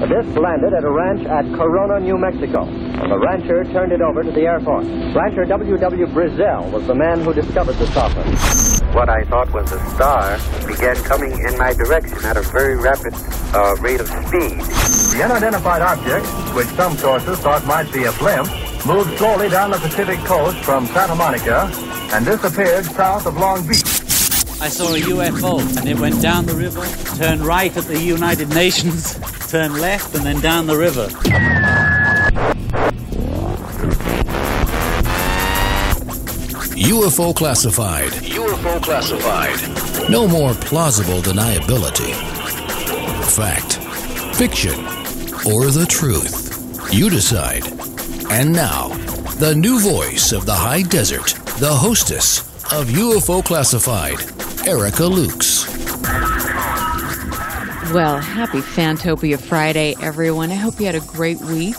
The disc landed at a ranch at Corona, New Mexico, and the rancher turned it over to the Air Force. Rancher W.W. Brazell was the man who discovered the saucer. What I thought was a star began coming in my direction at a very rapid rate of speed. The unidentified object, which some sources thought might be a blimp, moved slowly down the Pacific coast from Santa Monica and disappeared south of Long Beach. I saw a UFO, and it went down the river, turned right at the United Nations, turned left, and then down the river. UFO classified. UFO classified. No more plausible deniability. Fact, fiction, or the truth. You decide. And now, the new voice of the high desert, the hostess of UFO Classified, Erica Lukes. Well, happy Fantopia Friday, everyone. I hope you had a great week.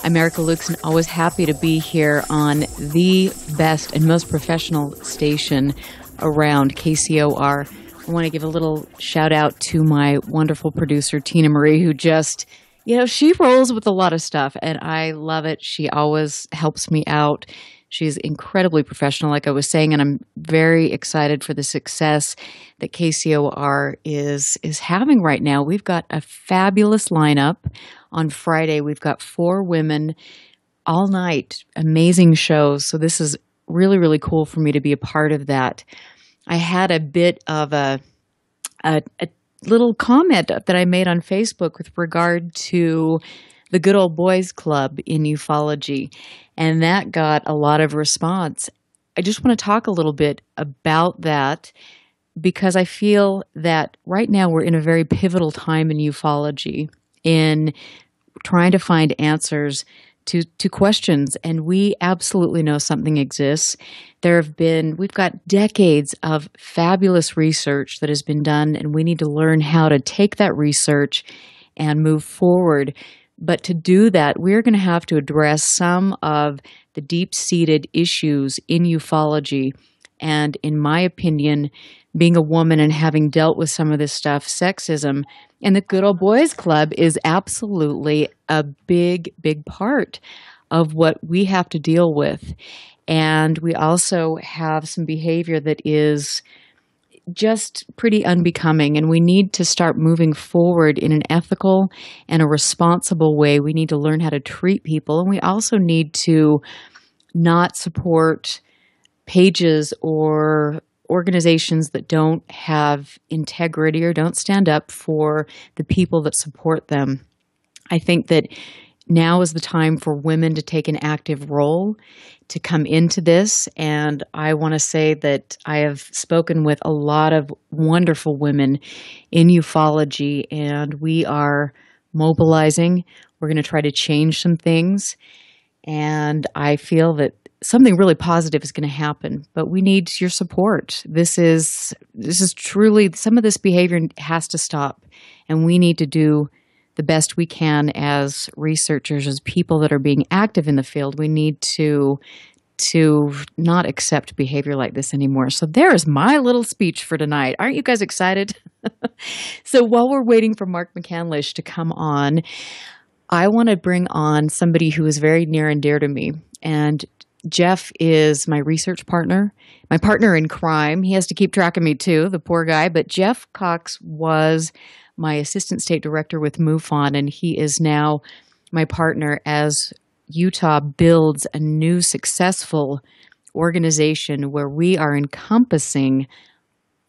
I'm Erica Lukes, and always happy to be here on the best and most professional station around, KCOR. I want to give a little shout out to my wonderful producer, Tina Marie, who just, she rolls with a lot of stuff, and I love it. She always helps me out. She's incredibly professional, like I was saying, and I'm very excited for the success that KCOR is having right now. We've got a fabulous lineup. On Friday, we've got 4 women all night, amazing shows. So this is really, really cool for me to be a part of that. I had a bit of a little comment that I made on Facebook with regard to the Good Old Boys Club in ufology, and that got a lot of response. I just want to talk a little bit about that because I feel that right now we're in a very pivotal time in ufology in trying to find answers to questions, and we absolutely know something exists. We've got decades of fabulous research that has been done, and we need to learn how to take that research and move forward. But to do that, we're going to have to address some of the deep-seated issues in ufology. And in my opinion, being a woman and having dealt with some of this stuff, sexism, and the Good Old Boys Club is absolutely a big, big part of what we have to deal with. And we also have some behavior that is just pretty unbecoming, and we need to start moving forward in an ethical and a responsible way. We need to learn how to treat people, and we also need to not support pages or organizations that don't have integrity or don't stand up for the people that support them. I think that now is the time for women to take an active role, to come into this. And I want to say that I have spoken with a lot of wonderful women in ufology, and we are mobilizing. We're going to try to change some things. And I feel that something really positive is going to happen, but we need your support. This is truly, some of this behavior has to stop, and we need to do the best we can as researchers, as people that are being active in the field. We need to not accept behavior like this anymore. So there is my little speech for tonight. Aren't you guys excited? So while we're waiting for Mark McCandlish to come on, I want to bring on somebody who is very near and dear to me. And Jeff is my research partner, my partner in crime. He has to keep track of me too, the poor guy. But Jeff Cox was my assistant state director with MUFON, and he is now my partner as Utah builds a new successful organization where we are encompassing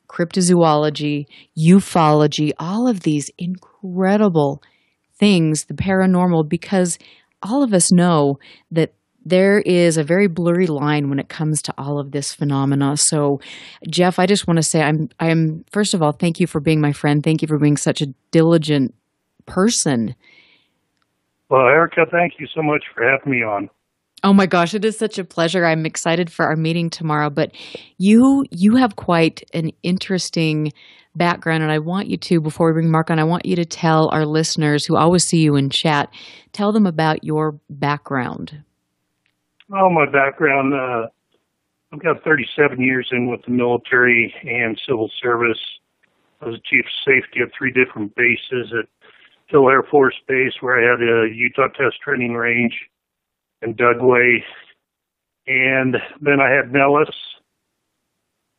cryptozoology, ufology, all of these incredible things, the paranormal, because all of us know that there is a very blurry line when it comes to all of this phenomena. So, Jeff, I just want to say I'm first of all, thank you for being my friend. Thank you for being such a diligent person. Well, Erica, thank you so much for having me on. Oh my gosh, it is such a pleasure. I'm excited for our meeting tomorrow. But you have quite an interesting background, and I want you to, before we bring Mark on, I want you to tell our listeners who always see you in chat, tell them about your background. Well, my background, I've got 37 years in with the military and civil service. I was chief of safety of 3 different bases at Hill Air Force Base, where I had a Utah Test Training Range in Dugway. And then I had Nellis.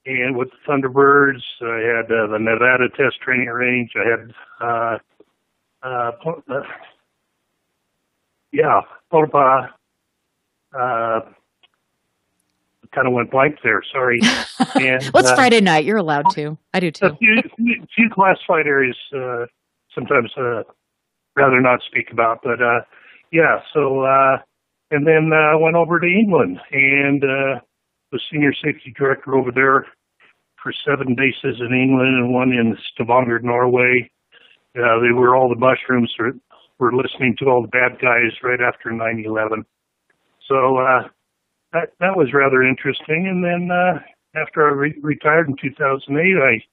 And with the Thunderbirds, I had the Nevada Test Training Range. I had, Potapa. Kind of went blank there. Sorry. And What's Friday night? You're allowed to. I do too. A few classified areas sometimes rather not speak about, but So and then I went over to England and was senior safety director over there for 7 bases in England and one in Stavanger, Norway. They were all the mushrooms were listening to all the bad guys right after 9/11. So that was rather interesting. And then after I retired in 2008, I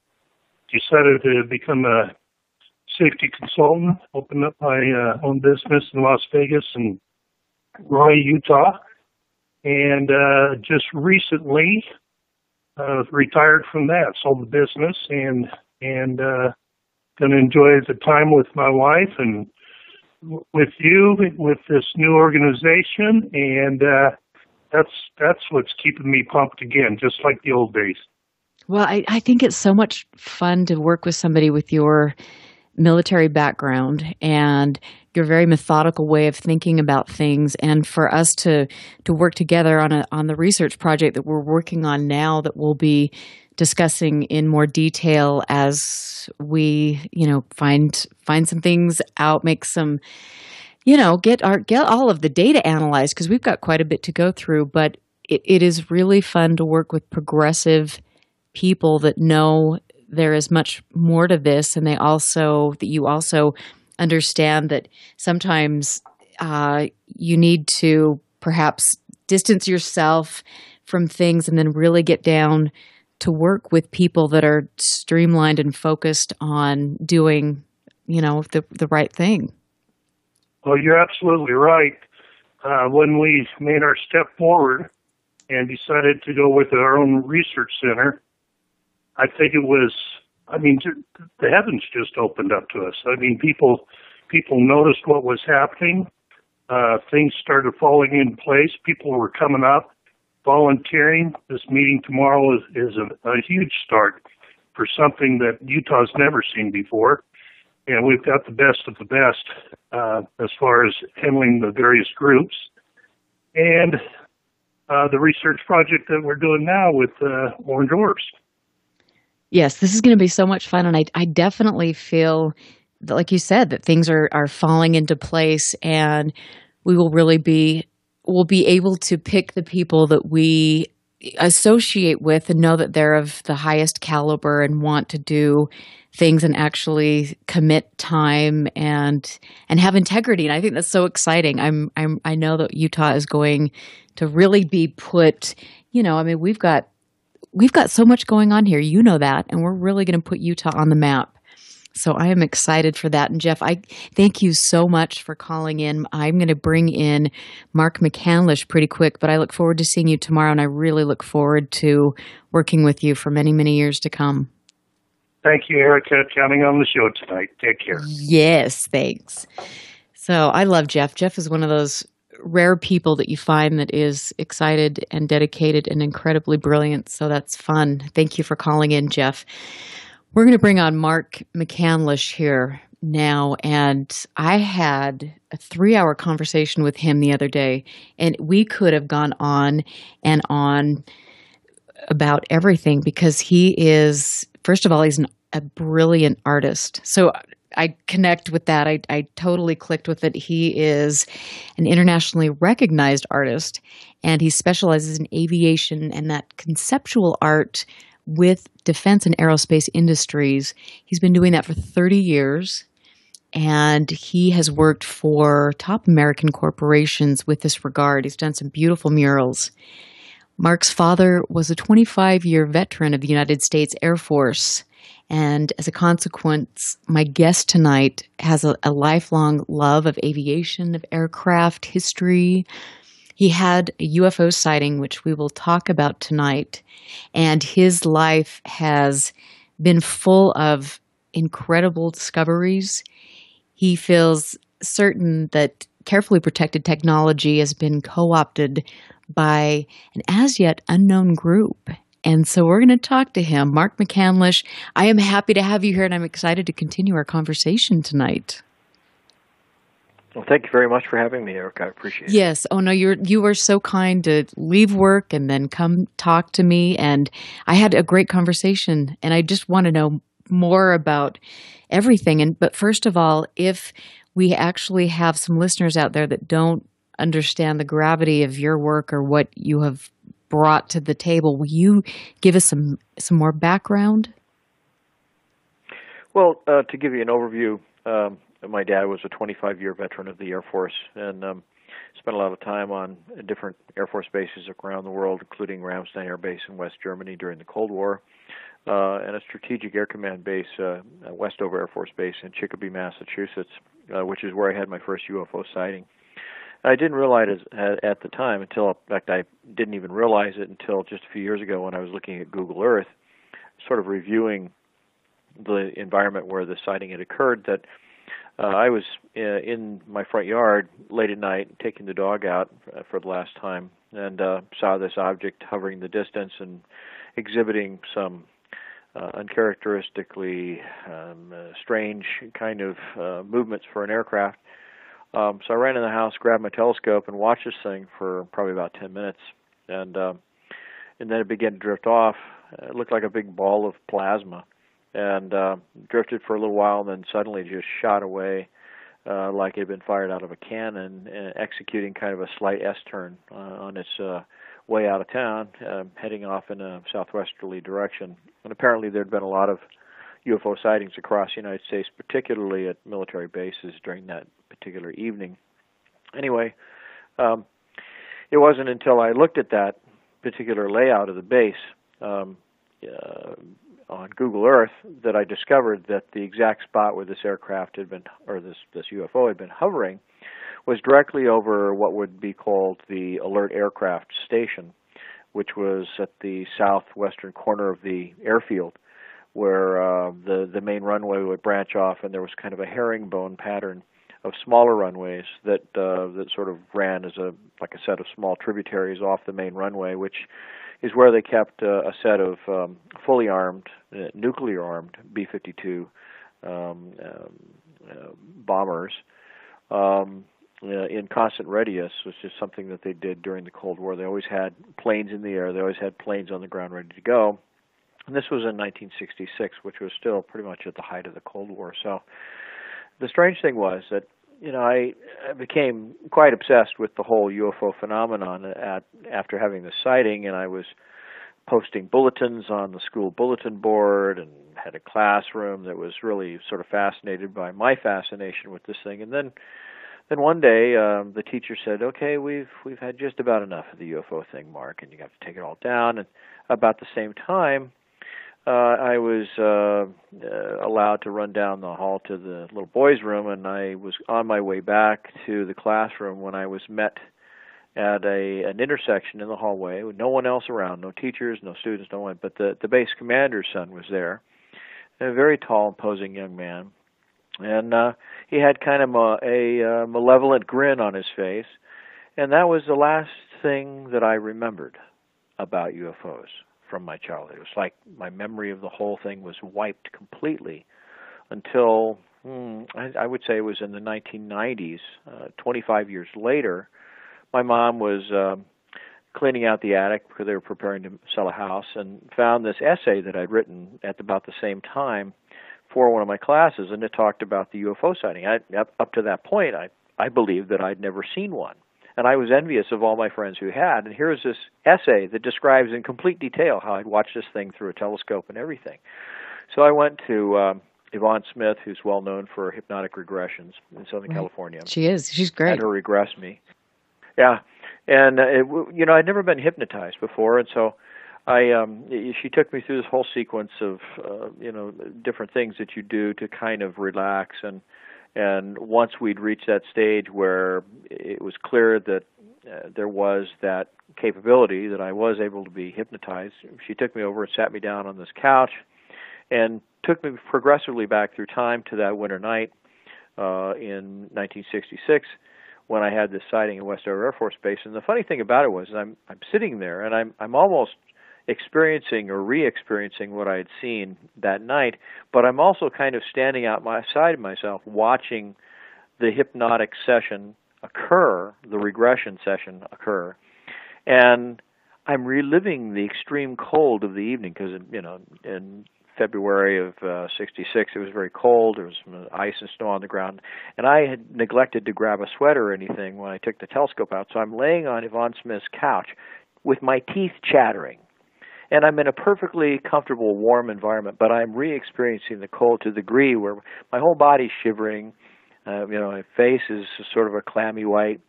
decided to become a safety consultant, open up my own business in Las Vegas and Roy, Utah. And just recently retired from that, sold the business, and going to enjoy the time with my wife and with you, with this new organization, and that's what's keeping me pumped again, just like the old days. Well, I think it's so much fun to work with somebody with your military background and your very methodical way of thinking about things, and for us to work together on the research project that we're working on now that we'll be discussing in more detail as we, find some things out, make some, get all of the data analyzed, because we've got quite a bit to go through. But it is really fun to work with progressive people that know there is much more to this, and that you also understand that sometimes you need to perhaps distance yourself from things and then really get down to work with people that are streamlined and focused on doing, the right thing. Well, you're absolutely right. When we made our step forward and decided to go with our own research center, I think it was, the heavens just opened up to us. People noticed what was happening. Things started falling in place. People were coming up, volunteering. This meeting tomorrow is a huge start for something that Utah's never seen before. And we've got the best of the best as far as handling the various groups. And the research project that we're doing now with Orange Orbs. Yes, this is going to be so much fun. And I definitely feel, that, like you said, that things are falling into place, and we will we'll be able to pick the people that we associate with and know that they're of the highest caliber and want to do things and actually commit time and have integrity. And I think that's so exciting. I know that Utah is going to really be put, we've got so much going on here. You know that, and we're really going to put Utah on the map. So I am excited for that. And Jeff, I thank you so much for calling in. I'm going to bring in Mark McCandlish pretty quick, but I look forward to seeing you tomorrow, and I really look forward to working with you for many, many years to come. Thank you, Erica. Counting on the show tonight. Take care. Yes, thanks. So I love Jeff. Jeff is one of those rare people that you find that is excited and dedicated and incredibly brilliant. So that's fun. Thank you for calling in, Jeff. We're going to bring on Mark McCandlish here now, and I had a 3-hour conversation with him the other day, and we could have gone on and on about everything, because he is, first of all, he's a brilliant artist. So I connect with that. I totally clicked with it. He is an internationally recognized artist, and he specializes in aviation and that conceptual art with defense and aerospace industries. He's been doing that for 30 years, and he has worked for top American corporations with this regard. He's done some beautiful murals. Mark's father was a 25-year veteran of the United States Air Force, and as a consequence, my guest tonight has a lifelong love of aviation, of aircraft, history. He had a UFO sighting, which we will talk about tonight, and his life has been full of incredible discoveries. He feels certain that carefully protected technology has been co-opted by an as yet unknown group. And so we're going to talk to him. Mark McCandlish, I am happy to have you here, and I'm excited to continue our conversation tonight. Well, thank you very much for having me, Eric. I appreciate it. Yes. Oh, no, you were so kind to leave work and then come talk to me. And I had a great conversation, and I just want to know more about everything. But first of all, if we actually have some listeners out there that don't understand the gravity of your work or what you have brought to the table, will you give us some more background? Well, to give you an overview, my dad was a 25-year veteran of the Air Force and spent a lot of time on different Air Force bases around the world, including Ramstein Air Base in West Germany during the Cold War, and a Strategic Air Command base, Westover Air Force Base in Chicopee, Massachusetts, which is where I had my first UFO sighting. I didn't realize it at the time until, in fact, I didn't even realize it until just a few years ago when I was looking at Google Earth, sort of reviewing the environment where the sighting had occurred, that I was in my front yard late at night taking the dog out for the last time and saw this object hovering the distance and exhibiting some uncharacteristically strange kind of movements for an aircraft. So I ran in the house, grabbed my telescope, and watched this thing for probably about 10 minutes. And then it began to drift off. It looked like a big ball of plasma. And drifted for a little while, and then suddenly just shot away like it had been fired out of a cannon, executing kind of a slight S-turn on its way out of town, heading off in a southwesterly direction. And apparently there had been a lot of UFO sightings across the United States, particularly at military bases during that particular evening. Anyway, it wasn't until I looked at that particular layout of the base on Google Earth that I discovered that the exact spot where this aircraft had been, or this UFO had been hovering, was directly over what would be called the Alert Aircraft Station, which was at the southwestern corner of the airfield, where the main runway would branch off, and there was kind of a herringbone pattern of smaller runways that sort of ran as a set of small tributaries off the main runway, which is where they kept a set of fully armed, nuclear-armed B-52 bombers in constant readiness, which is something that they did during the Cold War. They always had planes in the air. They always had planes on the ground ready to go. And this was in 1966, which was still pretty much at the height of the Cold War. So the strange thing was that I became quite obsessed with the whole UFO phenomenon after having the sighting, and I was posting bulletins on the school bulletin board and had a classroom that was really sort of fascinated by my fascination with this thing. And then one day the teacher said, "Okay, we've had just about enough of the UFO thing, Mark, and you have to take it all down." And about the same time, I was allowed to run down the hall to the little boys' room, and I was on my way back to the classroom when I was met at an intersection in the hallway with no one else around, no teachers, no students, no one, but the base commander's son was there, a very tall, imposing young man, and he had kind of a malevolent grin on his face, and that was the last thing that I remembered about UFOs from my childhood. It was like my memory of the whole thing was wiped completely until, I would say it was in the 1990s, 25 years later. My mom was cleaning out the attic because they were preparing to sell a house and found this essay that I'd written at about the same time for one of my classes, and it talked about the UFO sighting. Up to that point, I believed that I'd never seen one. And I was envious of all my friends who had. And here's this essay that describes in complete detail how I'd watched this thing through a telescope and everything. So I went to Yvonne Smith, who's well known for hypnotic regressions in Southern California. She is. She's great. Had her regress me. Yeah. And, I'd never been hypnotized before. And so she took me through this whole sequence of, different things that you do to kind of relax. And once we'd reached that stage where it was clear that there was that capability, that I was able to be hypnotized, she took me over and sat me down on this couch and took me progressively back through time to that winter night in 1966 when I had this sighting in Westover Air Force Base. And the funny thing about it was I'm sitting there and I'm almost experiencing or re-experiencing what I had seen that night, but I'm also kind of standing out my side of myself watching the hypnotic session occur, the regression session occur, and I'm reliving the extreme cold of the evening because, in February of '66 it was very cold. There was some ice and snow on the ground, and I had neglected to grab a sweater or anything when I took the telescope out, so I'm laying on Yvonne Smith's couch with my teeth chattering. And I'm in a perfectly comfortable, warm environment, but I'm re-experiencing the cold to the degree where my whole body's shivering. My face is sort of a clammy white.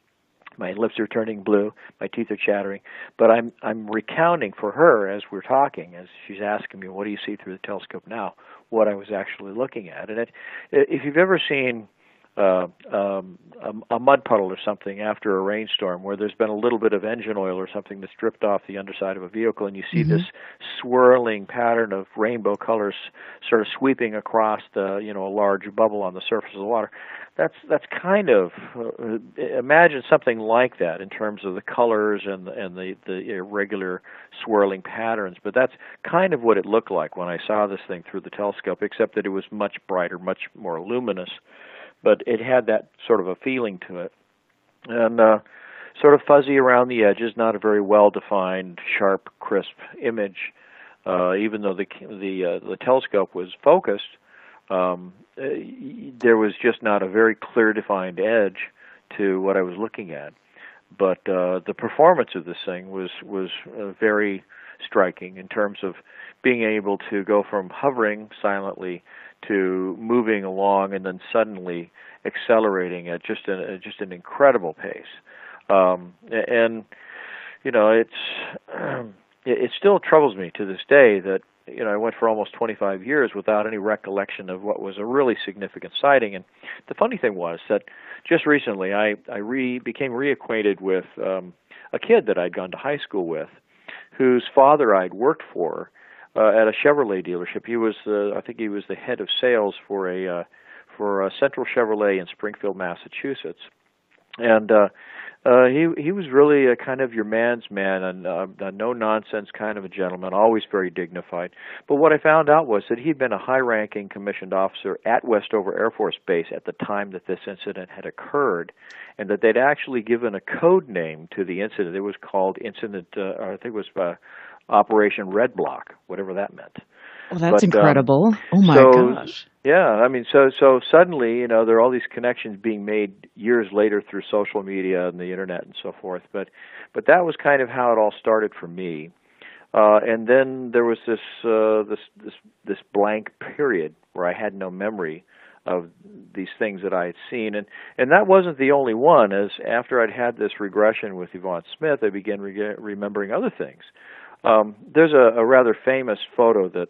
My lips are turning blue. My teeth are chattering. But I'm recounting for her as we're talking, as she's asking me, "What do you see through the telescope now?" What I was actually looking at. And if you've ever seen a mud puddle or something after a rainstorm where there's been a little bit of engine oil or something that's dripped off the underside of a vehicle, and you see this swirling pattern of rainbow colors sort of sweeping across the a large bubble on the surface of the water, that's kind of imagine something like that in terms of the colors and the irregular swirling patterns. But that's kind of what it looked like when I saw this thing through the telescope, except that it was much brighter, much more luminous. But it had that sort of a feeling to it, and sort of fuzzy around the edges, not a very well-defined, sharp, crisp image. Even though the telescope was focused, there was just not a very clear, defined edge to what I was looking at. But the performance of this thing was very striking in terms of being able to go from hovering silently to moving along and then suddenly accelerating at just an incredible pace. It still troubles me to this day that I went for almost 25 years without any recollection of what was a really significant sighting. And the funny thing was that just recently I became reacquainted with a kid that I'd gone to high school with, whose father I'd worked for at a Chevrolet dealership. He was I think he was the head of sales for a Central Chevrolet in Springfield, Massachusetts, and he was really a kind of your man's man and a no nonsense kind of a gentleman, always very dignified. But what I found out was that he'd been a high-ranking commissioned officer at Westover Air Force Base at the time that this incident had occurred, and that they'd actually given a code name to the incident. It was called I think it was Operation Red Block, whatever that meant. Well, that's incredible. Oh my gosh. Yeah, I mean, so suddenly, there are all these connections being made years later through social media and the internet and so forth. But that was kind of how it all started for me. And then there was this blank period where I had no memory of these things that I had seen, and that wasn't the only one. As after I'd had this regression with Yvonne Smith, I began remembering other things. There's a rather famous photo that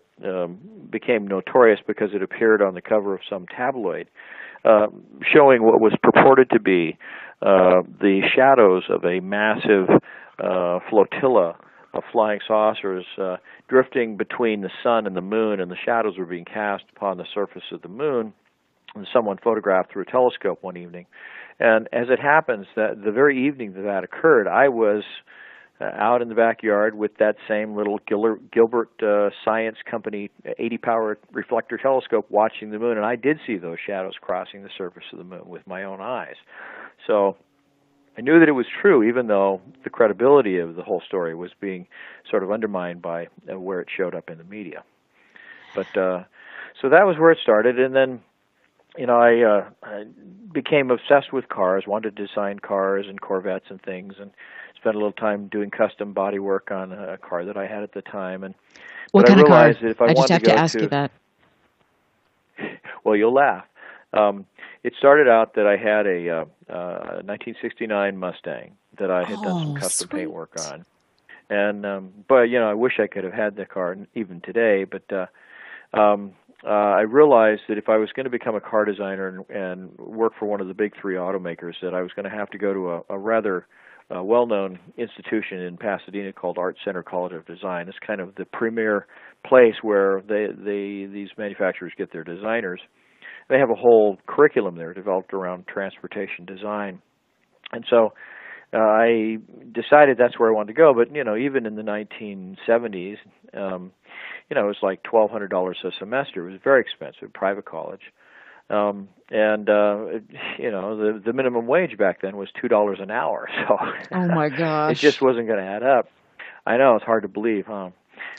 became notorious because it appeared on the cover of some tabloid, showing what was purported to be the shadows of a massive flotilla of flying saucers drifting between the sun and the moon, and the shadows were being cast upon the surface of the moon, and someone photographed through a telescope one evening. And as it happens, that the very evening that occurred, I was out in the backyard with that same little Gilbert Science Company 80-power reflector telescope watching the moon, and I did see those shadows crossing the surface of the moon with my own eyes. So I knew that it was true, even though the credibility of the whole story was being sort of undermined by where it showed up in the media. But so that was where it started, and then I became obsessed with cars, wanted to design cars and Corvettes and things, and spent a little time doing custom body work on a car that I had at the time. And what kind of car? I just have to ask you that. Well, you'll laugh. It started out that I had a 1969 Mustang that I had done some custom paint work on, and but I wish I could have had the car even today. But I realized that if I was going to become a car designer and work for one of the big three automakers, that I was going to have to go to a rather well-known institution in Pasadena called Art Center College of Design. It's kind of the premier place where these manufacturers get their designers. they have a whole curriculum there developed around transportation design. And so I decided that's where I wanted to go. But, even in the 1970s, it was like $1,200 a semester. It was very expensive, private college. The minimum wage back then was $2 an hour. So oh my gosh, it just wasn't going to add up. I know, it's hard to believe, huh?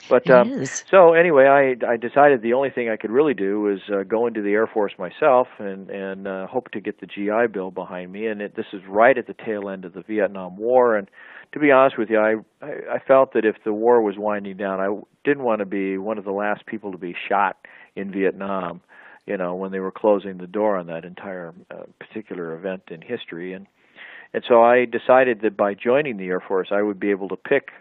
But it is. So anyway, I decided the only thing I could really do was go into the Air Force myself and hope to get the GI Bill behind me. And this is right at the tail end of the Vietnam War. And to be honest with you, I felt that if the war was winding down, I didn't want to be one of the last people to be shot in Vietnam, when they were closing the door on that entire particular event in history. And so I decided that by joining the Air Force, I would be able to pick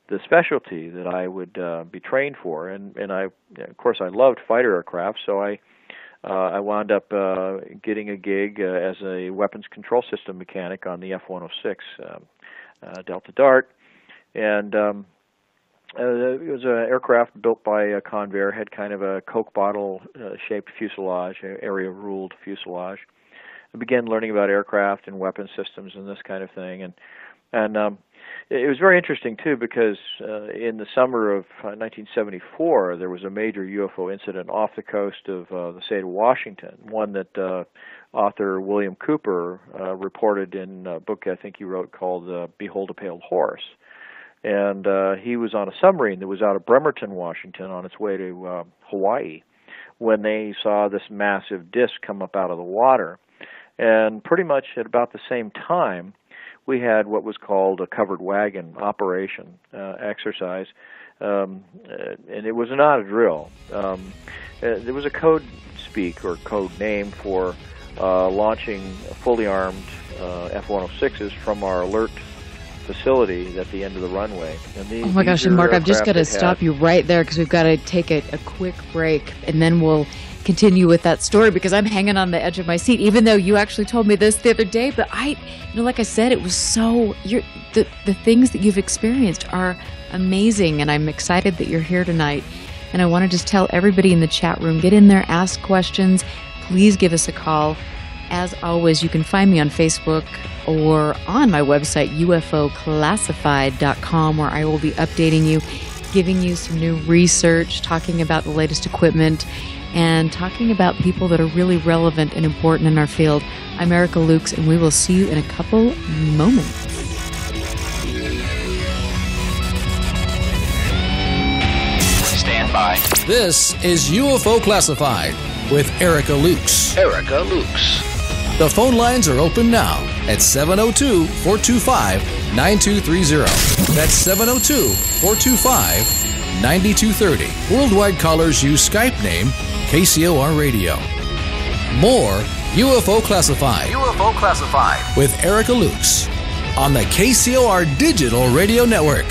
the specialty that I would be trained for. And I, of course, I loved fighter aircraft, so I wound up getting a gig as a weapons control system mechanic on the F-106 Delta Dart. And it was an aircraft built by Convair, had kind of a Coke bottle-shaped fuselage, area-ruled fuselage. I began learning about aircraft and weapon systems and this kind of thing. And it was very interesting, too, because in the summer of 1974, there was a major UFO incident off the coast of the state of Washington, one that author William Cooper reported in a book I think he wrote called Behold a Pale Horse. And he was on a submarine that was out of Bremerton, Washington, on its way to Hawaii, when they saw this massive disc come up out of the water. And pretty much at about the same time, we had what was called a covered wagon operation exercise, and it was not a drill. There was a code speak or code name for launching fully armed F-106s from our alert facility at the end of the runway. And oh my gosh, and Mark, I've just got to stop you right there because we've got to take a quick break, and then we'll continue with that story because I'm hanging on the edge of my seat, even though you actually told me this the other day. But like I said, it was so, the things that you've experienced are amazing, and I'm excited that you're here tonight. And I want to just tell everybody in the chat room, get in there, ask questions, please give us a call. As always, you can find me on Facebook or on my website, ufoclassified.com, where I will be updating you, giving you some new research, talking about the latest equipment, and talking about people that are really relevant and important in our field. I'm Erica Lukes, and we will see you in a couple moments. Stand by. This is UFO Classified with Erica Lukes. Erica Lukes. The phone lines are open now at 702-425-9230. That's 702-425-9230. Worldwide callers use Skype name KCOR Radio. More UFO Classified. UFO Classified with Erica Lukes on the KCOR Digital Radio Network.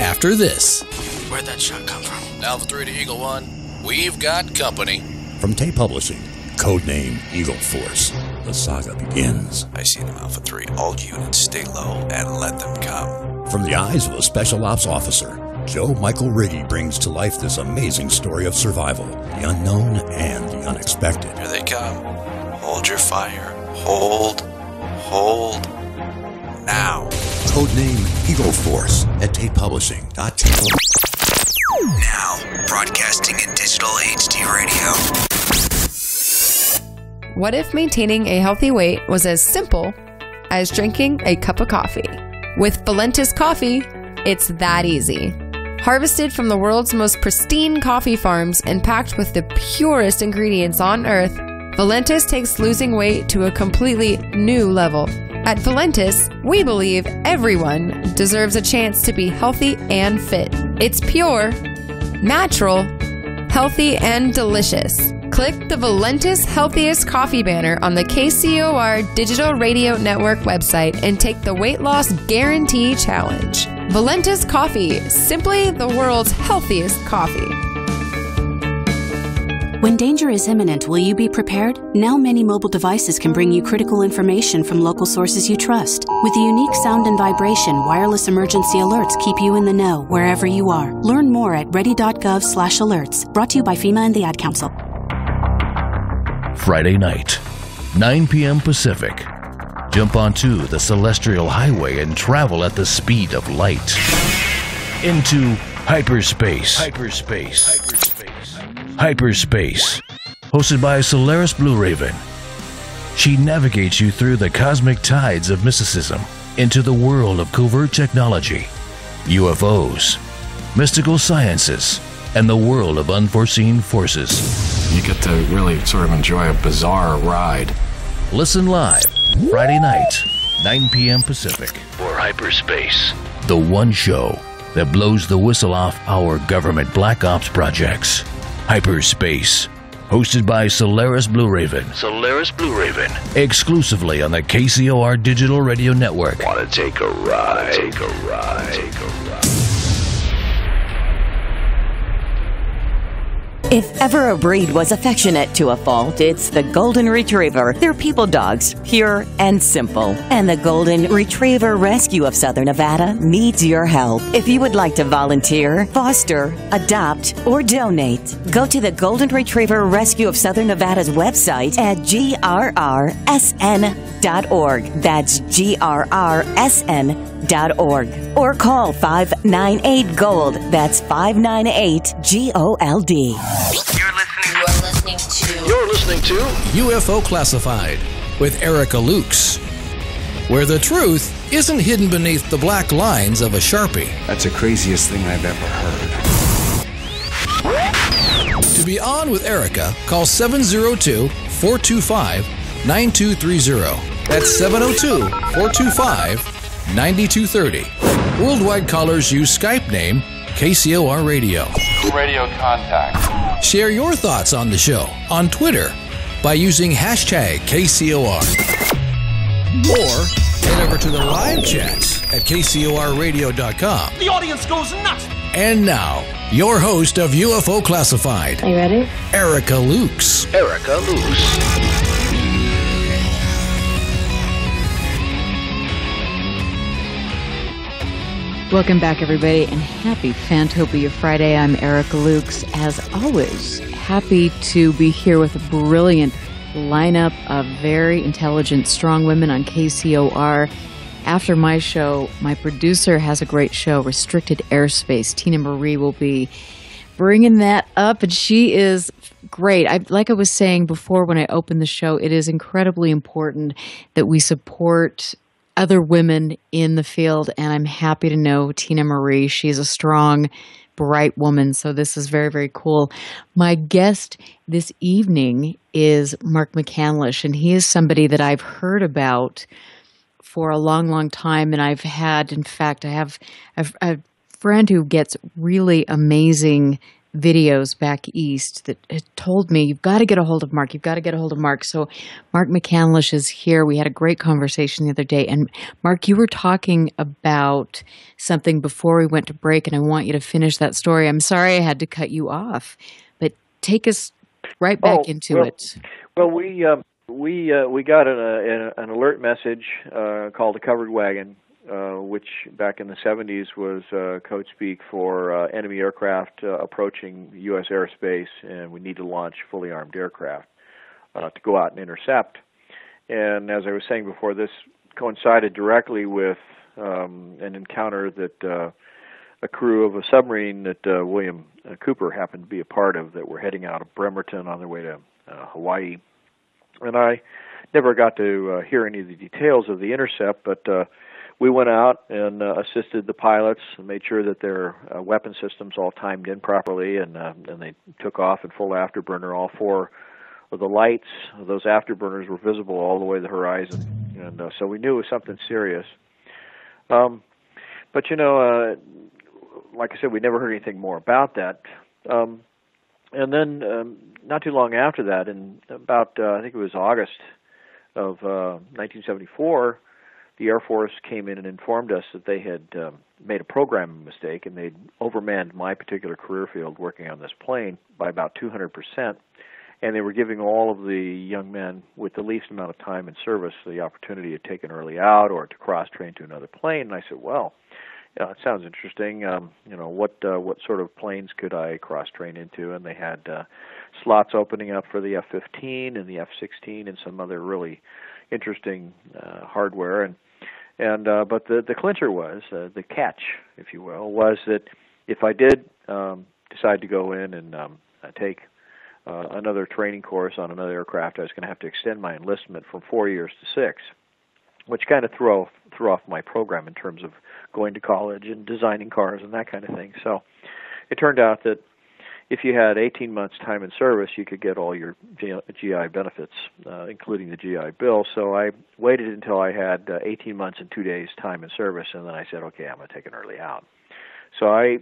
After this. Where'd that shot come from? Alpha 3 to Eagle 1. We've got company. From Tate Publishing, codename Eagle Force, the saga begins. I see them, Alpha 3. All units, stay low and let them come. From the eyes of a special ops officer, Joe Michael Riggy brings to life this amazing story of survival, the unknown and the unexpected. Here they come. Hold your fire. Hold. Now. Codename Eagle Force at TatePublishing.com. Now, broadcasting in digital HD radio. What if maintaining a healthy weight was as simple as drinking a cup of coffee? With Valentis coffee, it's that easy. Harvested from the world's most pristine coffee farms and packed with the purest ingredients on earth, Valentis takes losing weight to a completely new level. At Valentis, we believe everyone deserves a chance to be healthy and fit. It's pure, natural, healthy, and delicious. Click the Valentis Healthiest Coffee banner on the KCOR Digital Radio Network website and take the Weight Loss Guarantee Challenge. Valentis Coffee, simply the world's healthiest coffee. When danger is imminent, will you be prepared? Now many mobile devices can bring you critical information from local sources you trust. With the unique sound and vibration, wireless emergency alerts keep you in the know wherever you are. Learn more at ready.gov/alerts. Brought to you by FEMA and the Ad Council. Friday night, 9 p.m. Pacific. Jump onto the Celestial Highway and travel at the speed of light into hyperspace. Hyperspace. Hosted by Solaris Blue Raven. She navigates you through the cosmic tides of mysticism into the world of covert technology, UFOs, mystical sciences, and the world of unforeseen forces. You get to really sort of enjoy a bizarre ride. Listen live, Friday night, 9 p.m. Pacific, for Hyperspace, the one show that blows the whistle off our government black ops projects. Hyperspace, hosted by Solaris Blue Raven. Exclusively on the KCOR Digital Radio Network. Want to take a ride? If ever a breed was affectionate to a fault, it's the Golden Retriever. They're people dogs, pure and simple. And the Golden Retriever Rescue of Southern Nevada needs your help. If you would like to volunteer, foster, adopt, or donate, go to the Golden Retriever Rescue of Southern Nevada's website at grrsn.org. That's grrsn.org. Or call 598-GOLD. That's 598-GOLD. You're listening to UFO Classified with Erica Lukes, where the truth isn't hidden beneath the black lines of a Sharpie. That's the craziest thing I've ever heard. To be on with Erica, call 702-425-9230. That's 702-425-9230. Worldwide callers use Skype name KCOR Radio. Radio contact. Share your thoughts on the show on Twitter by using hashtag KCOR. Or head over to the live chats at KCORradio.com. The audience goes nuts! And now, your host of UFO Classified. Are you ready? Erica Lukes. Welcome back, everybody, and happy Fantopia Friday. I'm Erica Lukes. As always, happy to be here with a brilliant lineup of very intelligent, strong women on KCOR. After my show, my producer has a great show, Restricted Airspace. Tina Marie will be bringing that up, and she is great. Like I was saying before when I opened the show, it is incredibly important that we support other women in the field, and I'm happy to know Tina Marie. She's a strong, bright woman, so this is very, very cool. My guest this evening is Mark McCandlish, and he is somebody that I've heard about for a long, long time, and I have a friend who gets really amazing videos back east that had told me, you've got to get a hold of Mark. So Mark McCandlish is here. We had a great conversation the other day. And Mark, you were talking about something before we went to break, and I want you to finish that story. I'm sorry I had to cut you off, but take us right back into it. Well, we got an alert message called a covered wagon, which back in the 70s was code speak for enemy aircraft approaching U.S. airspace, and we need to launch fully armed aircraft to go out and intercept. And as I was saying before, this coincided directly with an encounter that a crew of a submarine that William Cooper happened to be a part of that were heading out of Bremerton on their way to Hawaii. And I never got to hear any of the details of the intercept, but we went out and assisted the pilots and made sure that their weapon systems all timed in properly, and they took off in full afterburner. All four of the lights of those afterburners were visible all the way to the horizon, and so we knew it was something serious. But, like I said, we never heard anything more about that. And then not too long after that, in about, I think it was August of 1974, the Air Force came in and informed us that they had made a programming mistake, and they'd overmanned my particular career field working on this plane by about 200%, and they were giving all of the young men with the least amount of time in service the opportunity to take an early out or to cross-train to another plane. And I said, well, it sounds interesting. What sort of planes could I cross-train into? And they had slots opening up for the F-15 and the F-16 and some other really interesting hardware. But the clincher was, the catch, if you will, was that if I did decide to go in and take another training course on another aircraft, I was going to have to extend my enlistment from 4 years to 6, which kind of threw off my program in terms of going to college and designing cars and that kind of thing. So it turned out that if you had 18 months time in service, you could get all your GI benefits, including the GI Bill. So I waited until I had 18 months and 2 days time in service, and then I said, okay, I'm going to take an early out. So I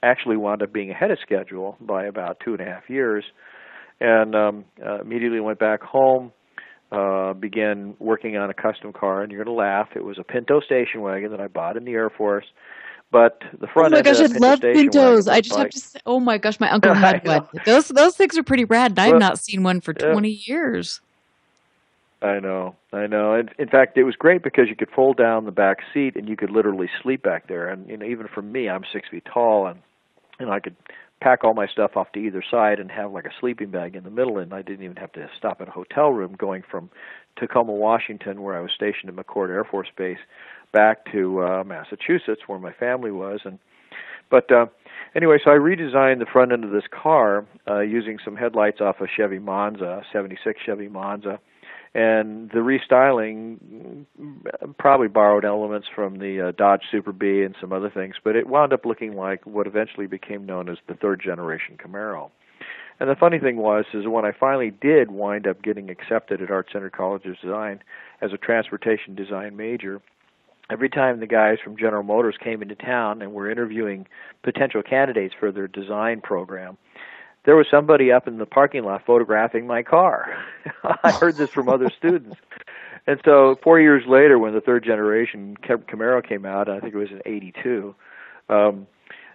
actually wound up being ahead of schedule by about 2.5 years, and immediately went back home, began working on a custom car, and you're going to laugh. It was a Pinto station wagon that I bought in the Air Force. But the front end of the Pinto love station Pintos. wagon I just have to say, oh my gosh, my uncle had one. Those things are pretty rad, and I've not seen one for 20 years. I know. And in fact, it was great because you could fold down the back seat and you could literally sleep back there. And even for me, I'm 6 feet tall, and I could pack all my stuff off to either side and have like a sleeping bag in the middle, and I didn't even have to stop at a hotel room going from Tacoma, Washington, where I was stationed at McCord Air Force Base, back to Massachusetts, where my family was. But anyway, so I redesigned the front end of this car using some headlights off a Chevy Monza, 76 Chevy Monza, and the restyling probably borrowed elements from the Dodge Super Bee and some other things, but it wound up looking like what eventually became known as the third generation Camaro. And the funny thing is when I finally did wind up getting accepted at Art Center College of Design as a transportation design major, every time the guys from General Motors came into town and were interviewing potential candidates for their design program, there was somebody up in the parking lot photographing my car. I heard this from other students. And so 4 years later, when the third generation Camaro came out, I think it was in '82,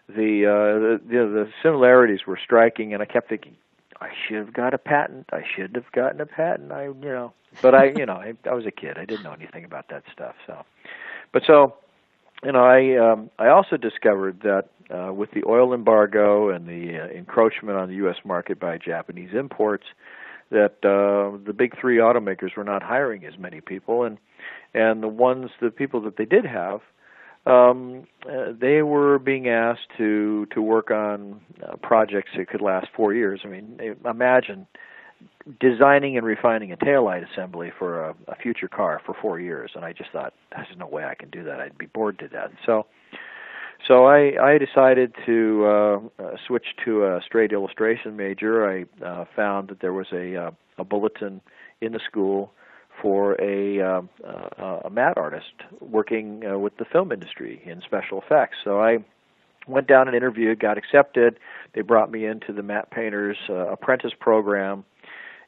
the similarities were striking, and I kept thinking, I should have got a patent. I should have gotten a patent. But I was a kid. I didn't know anything about that stuff. I also discovered that with the oil embargo and the encroachment on the U.S. market by Japanese imports, that the big three automakers were not hiring as many people, and the people that they did have, they were being asked to work on projects that could last 4 years. I mean, imagine designing and refining a taillight assembly for a future car for 4 years, and I just thought, there's no way I can do that. I'd be bored to death. So I decided to switch to a straight illustration major. I found that there was a bulletin in the school for a matte artist working with the film industry in special effects. So I went down and interviewed, got accepted. They brought me into the matte painter's apprentice program,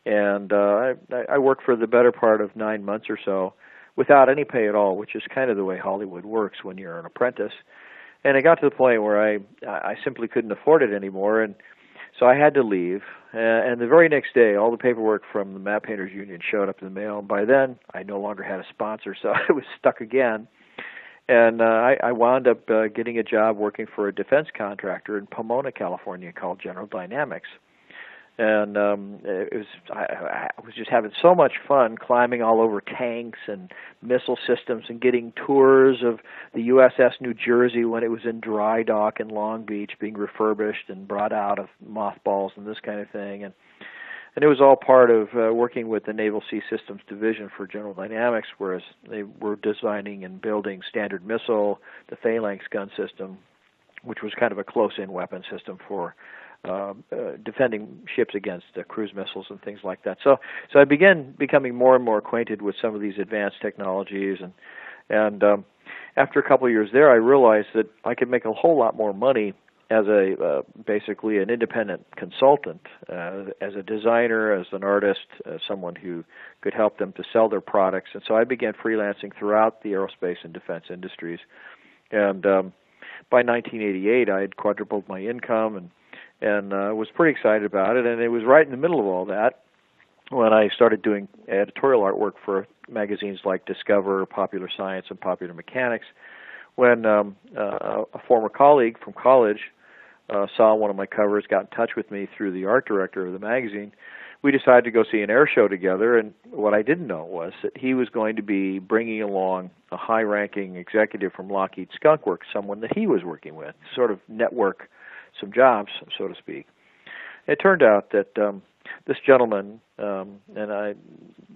and I worked for the better part of 9 months or so without any pay at all, which is kind of the way Hollywood works when you're an apprentice. And it got to the point where I simply couldn't afford it anymore, and so I had to leave. And the very next day, all the paperwork from the Matte Painters Union showed up in the mail. And by then, I no longer had a sponsor, so I was stuck again. And I wound up getting a job working for a defense contractor in Pomona, California, called General Dynamics. And I was just having so much fun climbing all over tanks and missile systems and getting tours of the USS New Jersey when it was in dry dock in Long Beach, being refurbished and brought out of mothballs and this kind of thing. And it was all part of working with the Naval Sea Systems Division for General Dynamics, whereas they were designing and building Standard Missile, the Phalanx gun system, which was kind of a close-in weapon system for defending ships against cruise missiles and things like that. So I began becoming more and more acquainted with some of these advanced technologies, and after a couple of years there, I realized that I could make a whole lot more money as basically an independent consultant, as a designer, as an artist, as someone who could help them to sell their products. And so I began freelancing throughout the aerospace and defense industries. And by 1988, I had quadrupled my income and was pretty excited about it. And it was right in the middle of all that when I started doing editorial artwork for magazines like Discover, Popular Science, and Popular Mechanics, when a former colleague from college saw one of my covers, got in touch with me through the art director of the magazine. We decided to go see an air show together, and what I didn't know was that he was going to be bringing along a high-ranking executive from Lockheed Skunk Works, someone that he was working with, sort of network some jobs, so to speak. It turned out that this gentleman, and I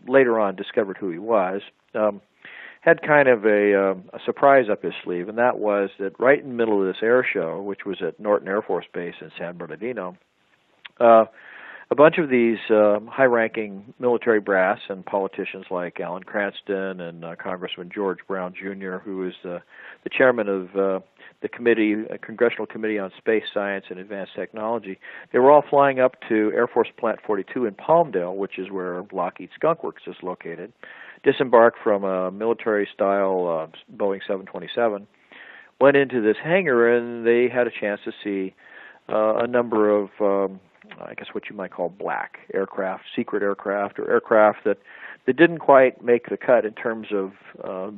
later on discovered who he was, had kind of a surprise up his sleeve, and that was that right in the middle of this air show, which was at Norton Air Force Base in San Bernardino, a bunch of these high-ranking military brass and politicians like Alan Cranston and Congressman George Brown Jr., who is the chairman of the committee, Congressional Committee on Space Science and Advanced Technology, they were all flying up to Air Force Plant 42 in Palmdale, which is where Lockheed Skunk Works is located, disembarked from a military-style Boeing 727, went into this hangar, and they had a chance to see a number of I guess what you might call black aircraft, secret aircraft, or aircraft that didn't quite make the cut in terms of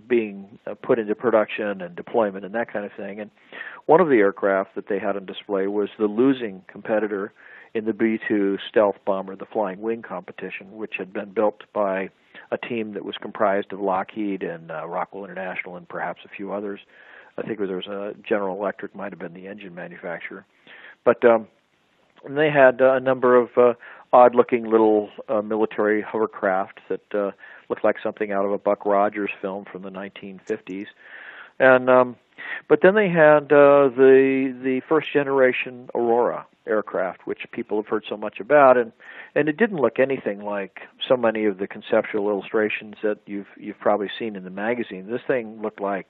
being put into production and deployment and that kind of thing. And one of the aircraft that they had on display was the losing competitor in the B-2 stealth bomber, the Flying Wing competition, which had been built by a team that was comprised of Lockheed and Rockwell International and perhaps a few others. I think there was a General Electric, might have been the engine manufacturer. But and they had a number of odd-looking little military hovercraft that looked like something out of a Buck Rogers film from the 1950s. And but then they had the first-generation Aurora aircraft, which people have heard so much about, and it didn't look anything like so many of the conceptual illustrations that you've probably seen in the magazine. This thing looked like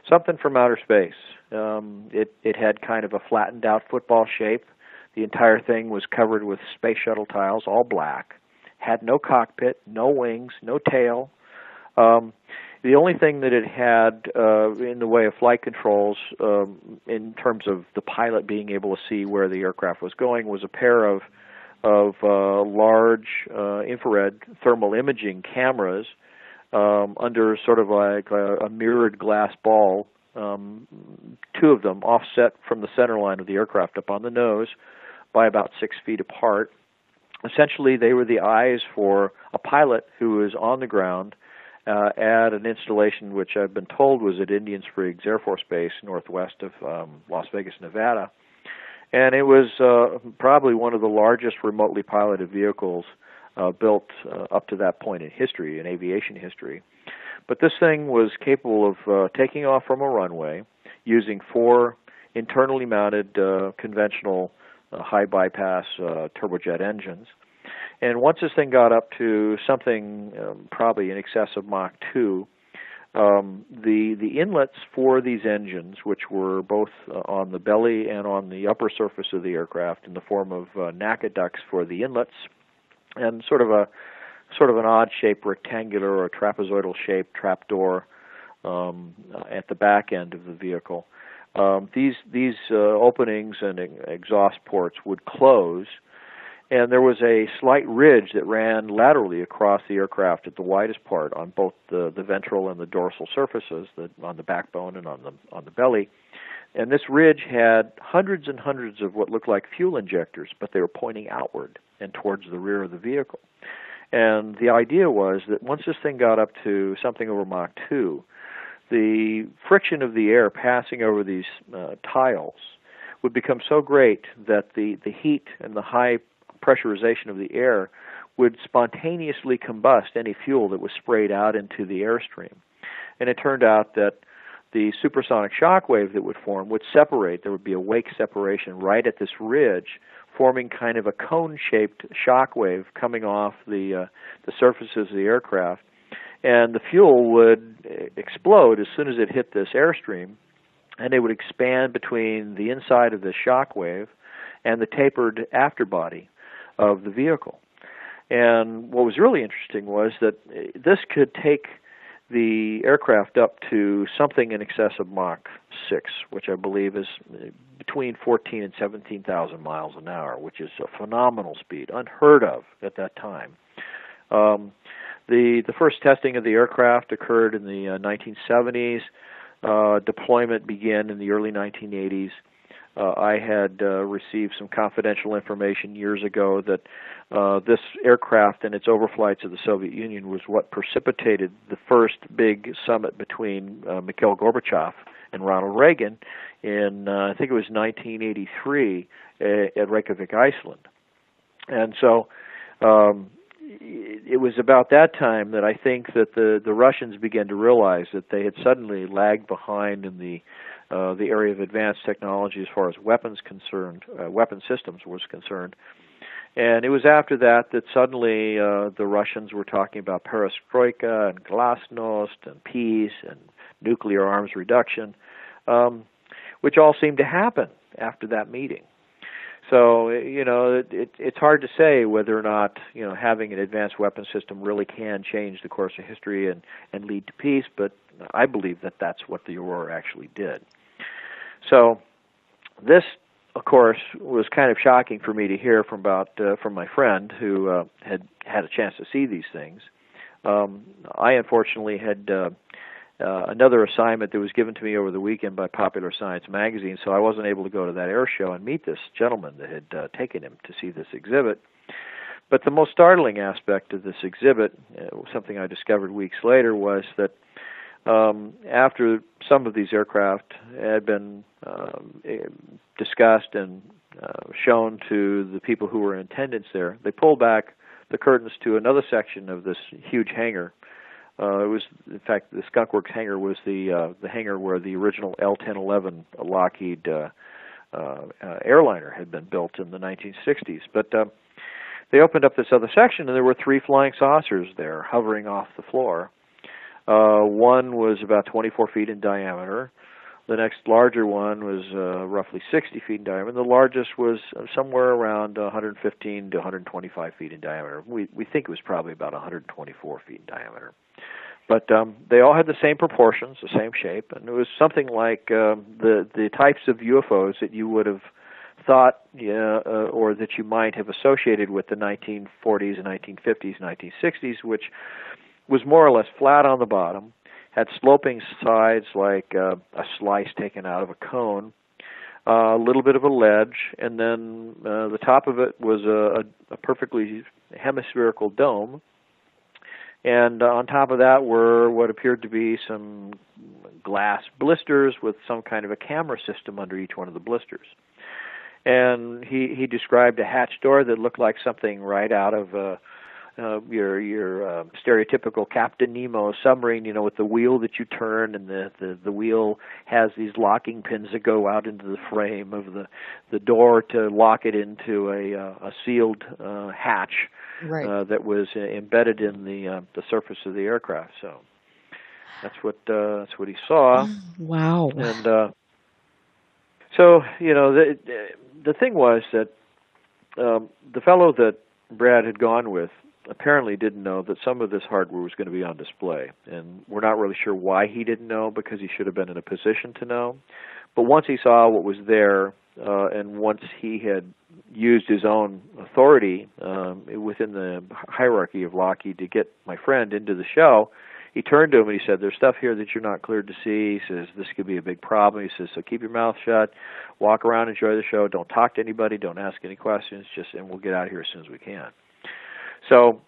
something from outer space. It had kind of a flattened-out football shape. The entire thing was covered with space shuttle tiles, all black, had no cockpit, no wings, no tail. The only thing that it had in the way of flight controls, in terms of the pilot being able to see where the aircraft was going, was a pair of large infrared thermal imaging cameras under sort of like a mirrored glass ball, two of them offset from the center line of the aircraft up on the nose by about 6 feet apart. Essentially, they were the eyes for a pilot who was on the ground at an installation which I've been told was at Indian Springs Air Force Base northwest of Las Vegas, Nevada. And it was probably one of the largest remotely piloted vehicles built up to that point in history, in aviation history. But this thing was capable of taking off from a runway using 4 internally mounted conventional high bypass turbojet engines. And once this thing got up to something probably in excess of Mach 2, the inlets for these engines, which were both on the belly and on the upper surface of the aircraft in the form of NACA ducts for the inlets, and sort of an odd-shaped rectangular or trapezoidal-shaped trapdoor at the back end of the vehicle. These openings and exhaust ports would close, and there was a slight ridge that ran laterally across the aircraft at the widest part on both the ventral and the dorsal surfaces, on the backbone and on the belly. And this ridge had hundreds and hundreds of what looked like fuel injectors, but they were pointing outward and towards the rear of the vehicle. And the idea was that once this thing got up to something over Mach 2, the friction of the air passing over these tiles would become so great that the heat and the high pressurization of the air would spontaneously combust any fuel that was sprayed out into the airstream. And it turned out that the supersonic shock wave that would form would separate. There would be a wake separation right at this ridge, forming kind of a cone-shaped shock wave coming off the surfaces of the aircraft. And the fuel would explode as soon as it hit this airstream, and it would expand between the inside of the shock wave and the tapered afterbody of the vehicle. And what was really interesting was that this could take the aircraft up to something in excess of Mach 6, which I believe is between 14 and 17,000 miles an hour, which is a phenomenal speed, unheard of at that time. The first testing of the aircraft occurred in the 1970s. Deployment began in the early 1980s. I had received some confidential information years ago that this aircraft and its overflights of the Soviet Union was what precipitated the first big summit between Mikhail Gorbachev and Ronald Reagan in, I think it was 1983 at Reykjavik, Iceland. And so it was about that time that I think that the Russians began to realize that they had suddenly lagged behind in the area of advanced technology as far as weapon systems was concerned. And it was after that suddenly the Russians were talking about perestroika and glasnost and peace and nuclear arms reduction, which all seemed to happen after that meeting. So, it's hard to say whether or not, having an advanced weapon system really can change the course of history and lead to peace, but I believe that that's what the Aurora actually did. So this, of course, was kind of shocking for me to hear from my friend who had a chance to see these things. I unfortunately had another assignment that was given to me over the weekend by Popular Science magazine, so I wasn't able to go to that air show and meet this gentleman that had taken him to see this exhibit. But the most startling aspect of this exhibit, something I discovered weeks later, was that after some of these aircraft had been discussed and shown to the people who were in attendance there, they pulled back the curtains to another section of this huge hangar. It was, in fact, the Skunk Works hangar was the hangar where the original L-1011 Lockheed airliner had been built in the 1960s. But they opened up this other section, and there were 3 flying saucers there hovering off the floor. One was about 24 feet in diameter. The next larger one was roughly 60 feet in diameter. The largest was somewhere around 115 to 125 feet in diameter. We think it was probably about 124 feet in diameter. But they all had the same proportions, the same shape, and it was something like the types of UFOs that you would have thought or that you might have associated with the 1940s and 1950s, 1960s, which was more or less flat on the bottom, had sloping sides like a slice taken out of a cone, a little bit of a ledge, and then the top of it was a perfectly hemispherical dome. And on top of that were what appeared to be some glass blisters with some kind of a camera system under each one of the blisters. And he described a hatch door that looked like something right out of your stereotypical Captain Nemo submarine, with the wheel that you turn, and the wheel has these locking pins that go out into the frame of the door to lock it into a sealed hatch. Right. That was embedded in the surface of the aircraft. So that's what he saw. Wow. And so the thing was that the fellow that Brad had gone with apparently didn't know that some of this hardware was going to be on display, and we're not really sure why he didn't know, because he should have been in a position to know. But once he saw what was there, and once he had used his own authority within the hierarchy of Lockheed to get my friend into the show, he turned to him and he said, "There's stuff here that you're not cleared to see." He says, "This could be a big problem." He says, "So keep your mouth shut, walk around, enjoy the show, don't talk to anybody, don't ask any questions, and we'll get out of here as soon as we can." So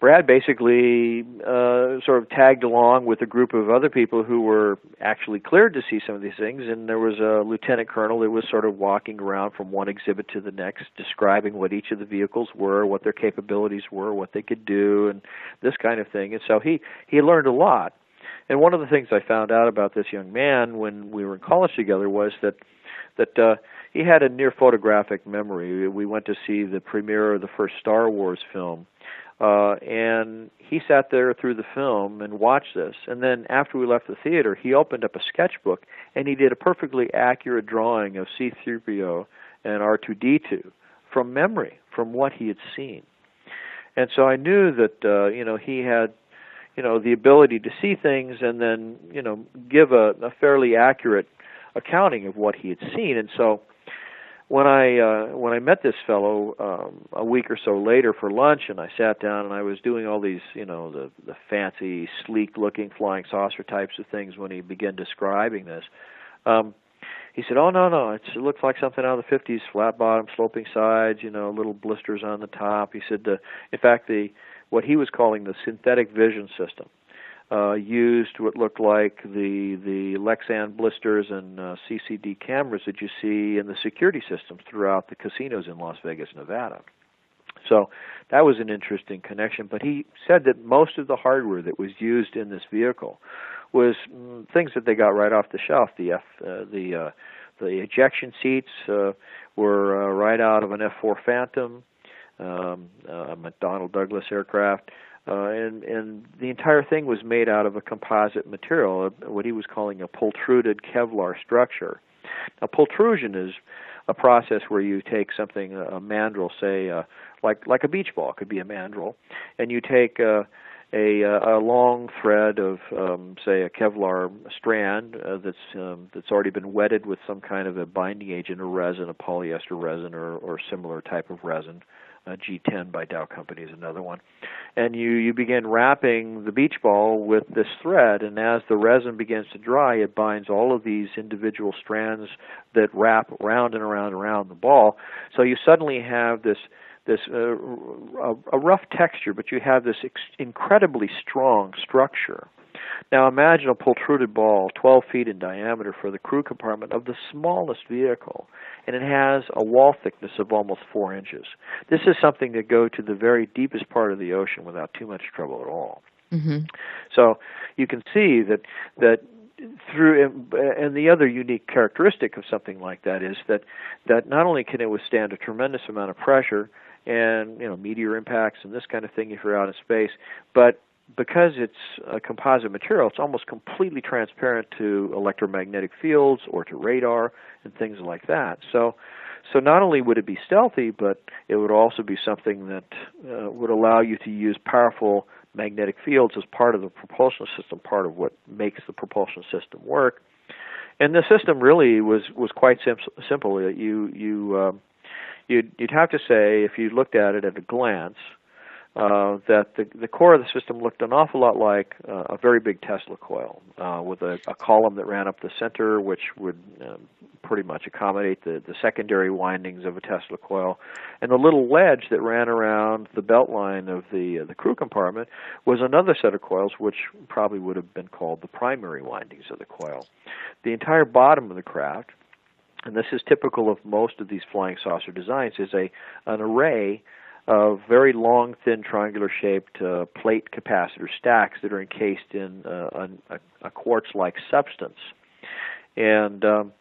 Brad basically sort of tagged along with a group of other people who were actually cleared to see some of these things, and there was a lieutenant colonel that was sort of walking around from one exhibit to the next, describing what each of the vehicles were, what their capabilities were, what they could do, and this kind of thing. And so he learned a lot. And one of the things I found out about this young man when we were in college together was that he had a near photographic memory. We went to see the premiere of the first Star Wars film. And he sat there through the film and watched this. And then after we left the theater, he opened up a sketchbook and he did a perfectly accurate drawing of C-3PO and R2-D2 from memory, from what he had seen. And so I knew that, he had, the ability to see things and then, give a fairly accurate accounting of what he had seen. And so when I met this fellow a week or so later for lunch, and I sat down and I was doing all these, the fancy, sleek-looking flying saucer types of things when he began describing this, he said, "Oh no, it looks like something out of the 50s, flat bottom, sloping sides, little blisters on the top." He said, in fact, what he was calling the synthetic vision system used what looked like the Lexan blisters and CCD cameras that you see in the security systems throughout the casinos in Las Vegas, Nevada. So that was an interesting connection. But he said that most of the hardware that was used in this vehicle was things that they got right off the shelf. The ejection seats were right out of an F-4 Phantom, a McDonnell Douglas aircraft. And the entire thing was made out of a composite material, what he was calling a pultruded Kevlar structure. Now, pultrusion is a process where you take something, a mandrel, say, like a beach ball, could be a mandrel, and you take a long thread of, say, a Kevlar strand that's already been wetted with some kind of a binding agent, a resin, a polyester resin, or similar type of resin. G10 by Dow Company is another one. And you begin wrapping the beach ball with this thread, and as the resin begins to dry, it binds all of these individual strands that wrap round and around and around the ball. So you suddenly have a rough texture, but you have this incredibly strong structure. Now imagine a pultruded ball 12 feet in diameter for the crew compartment of the smallest vehicle, and it has a wall thickness of almost 4 inches. This is something that goes to the very deepest part of the ocean without too much trouble at all. Mm-hmm. So you can see that through, and the other unique characteristic of something like that is that not only can it withstand a tremendous amount of pressure and meteor impacts and this kind of thing if you're out in space, but because it's a composite material, it's almost completely transparent to electromagnetic fields or to radar and things like that. So not only would it be stealthy, but it would also be something that would allow you to use powerful magnetic fields as part of the propulsion system, part of what makes the propulsion system work. And the system really was quite simple. You'd have to say, if you looked at it at a glance, that the core of the system looked an awful lot like a very big Tesla coil with a column that ran up the center, which would pretty much accommodate the secondary windings of a Tesla coil. And the little wedge that ran around the belt line of the crew compartment was another set of coils, which probably would have been called the primary windings of the coil. The entire bottom of the craft, and this is typical of most of these flying saucer designs, is an array of very long, thin, triangular-shaped plate capacitor stacks that are encased in a quartz-like substance. And of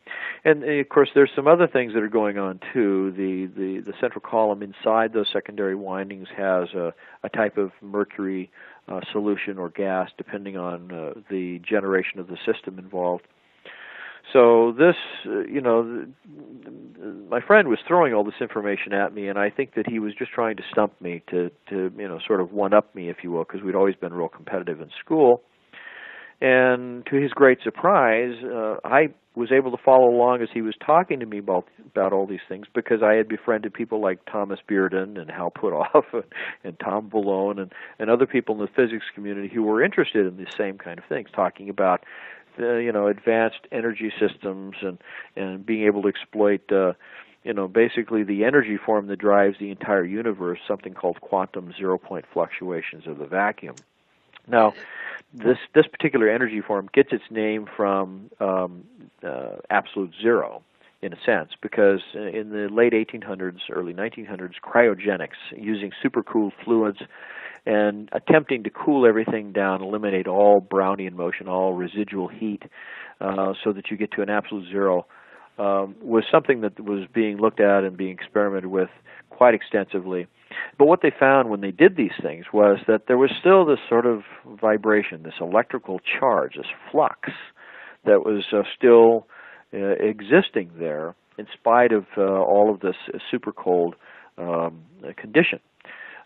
course, there's some other things that are going on too. The central column inside those secondary windings has a type of mercury solution or gas, depending on the generation of the system involved. So this, my friend was throwing all this information at me, and I think that he was just trying to stump me to sort of one-up me, if you will, because we'd always been real competitive in school. And to his great surprise, I was able to follow along as he was talking to me about all these things, because I had befriended people like Thomas Bearden and Hal Puthoff and Tom Vallone and other people in the physics community who were interested in the same kind of things, talking about advanced energy systems and being able to exploit basically the energy form that drives the entire universe, something called quantum zero-point fluctuations of the vacuum. Now, this particular energy form gets its name from absolute zero, in a sense, because in the late 1800s, early 1900s, cryogenics, using supercooled fluids and attempting to cool everything down, eliminate all Brownian motion, all residual heat, so that you get to an absolute zero, was something that was being looked at and being experimented with quite extensively. But what they found when they did these things was that there was still this sort of vibration, this electrical charge, this flux that was still existing there in spite of all of this super cold condition.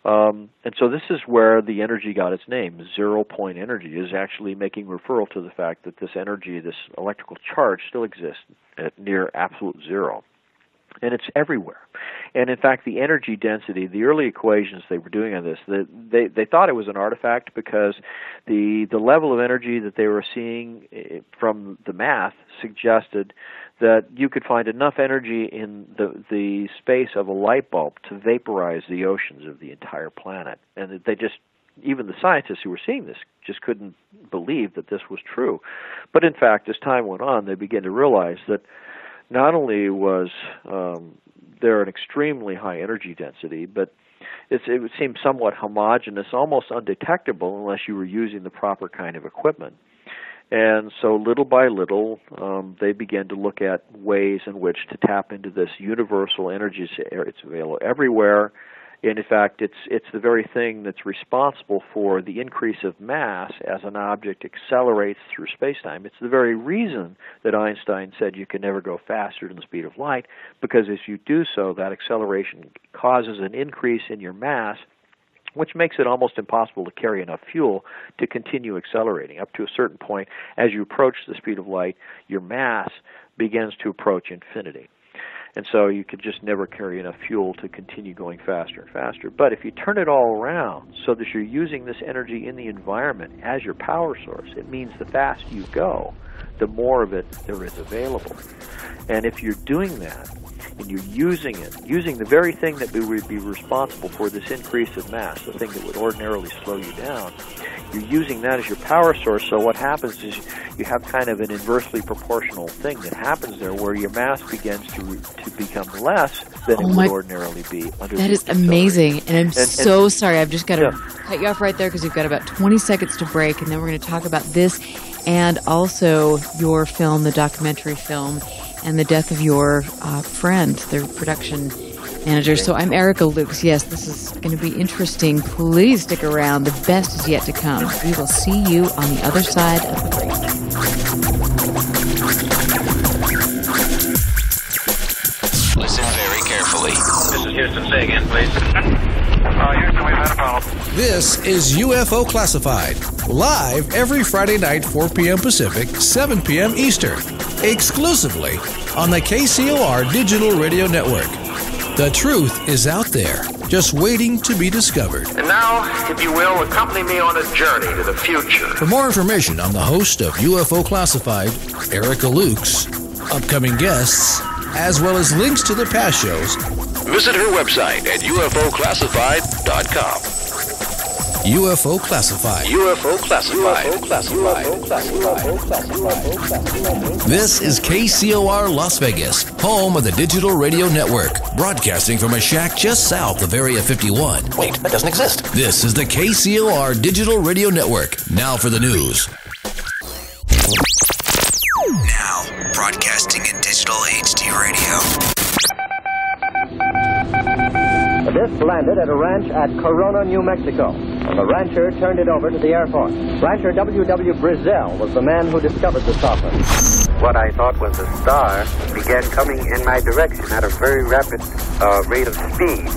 And so this is where the energy got its name. Zero-point energy is actually making referral to the fact that this energy, this electrical charge, still exists at near absolute zero. And it's everywhere. And in fact, the energy density, the early equations they were doing on this, they thought it was an artifact because the level of energy that they were seeing from the math suggested that you could find enough energy in the space of a light bulb to vaporize the oceans of the entire planet. And that they just, even the scientists who were seeing this just couldn't believe that this was true. But in fact, as time went on, they began to realize that not only was there an extremely high energy density, but it would seem somewhat homogeneous, almost undetectable unless you were using the proper kind of equipment. And so little by little, they began to look at ways in which to tap into this universal energy. It's available everywhere. And in fact, it's the very thing that's responsible for the increase of mass as an object accelerates through space-time. It's the very reason that Einstein said you can never go faster than the speed of light, because as you do so, that acceleration causes an increase in your mass, which makes it almost impossible to carry enough fuel to continue accelerating. Up to a certain point, as you approach the speed of light, your mass begins to approach infinity. And so you could just never carry enough fuel to continue going faster and faster. But if you turn it all around so that you're using this energy in the environment as your power source, it means the faster you go, the more of it there is available. And if you're doing that, and you're using it, using the very thing that would be responsible for this increase of mass, the thing that would ordinarily slow you down, you're using that as your power source. So what happens is you have kind of an inversely proportional thing that happens there, where your mass begins to become less than it would ordinarily be. That is amazing. And I'm so sorry. I've just got to cut you off right there because you've got about 20 seconds to break, and then we're going to talk about this and also your film, the documentary film, and the death of your friend, the production manager. So I'm Erica Lukes. Yes, this is going to be interesting. Please stick around. The best is yet to come. We will see you on the other side of the break. Listen very carefully. This is Houston. Say again, please. Houston, we've had a problem. This is UFO Classified, live every Friday night, 4 p.m. Pacific, 7 p.m. Eastern, exclusively on the KCOR Digital Radio Network. The truth is out there, just waiting to be discovered. And now, if you will, accompany me on a journey to the future. For more information on the host of UFO Classified, Erica Lukes, upcoming guests, as well as links to the past shows, visit her website at ufoclassified.com. UFO Classified. UFO Classified. UFO Classified. This is KCOR Las Vegas, home of the Digital Radio Network, broadcasting from a shack just south of Area 51. Wait, that doesn't exist. This is the KCOR Digital Radio Network. Now for the news. Now, broadcasting in digital HD radio. The disc landed at a ranch at Corona, New Mexico, and the rancher turned it over to the Air Force. Rancher W.W. Brazell was the man who discovered the saucer. What I thought was a star began coming in my direction at a very rapid rate of speed.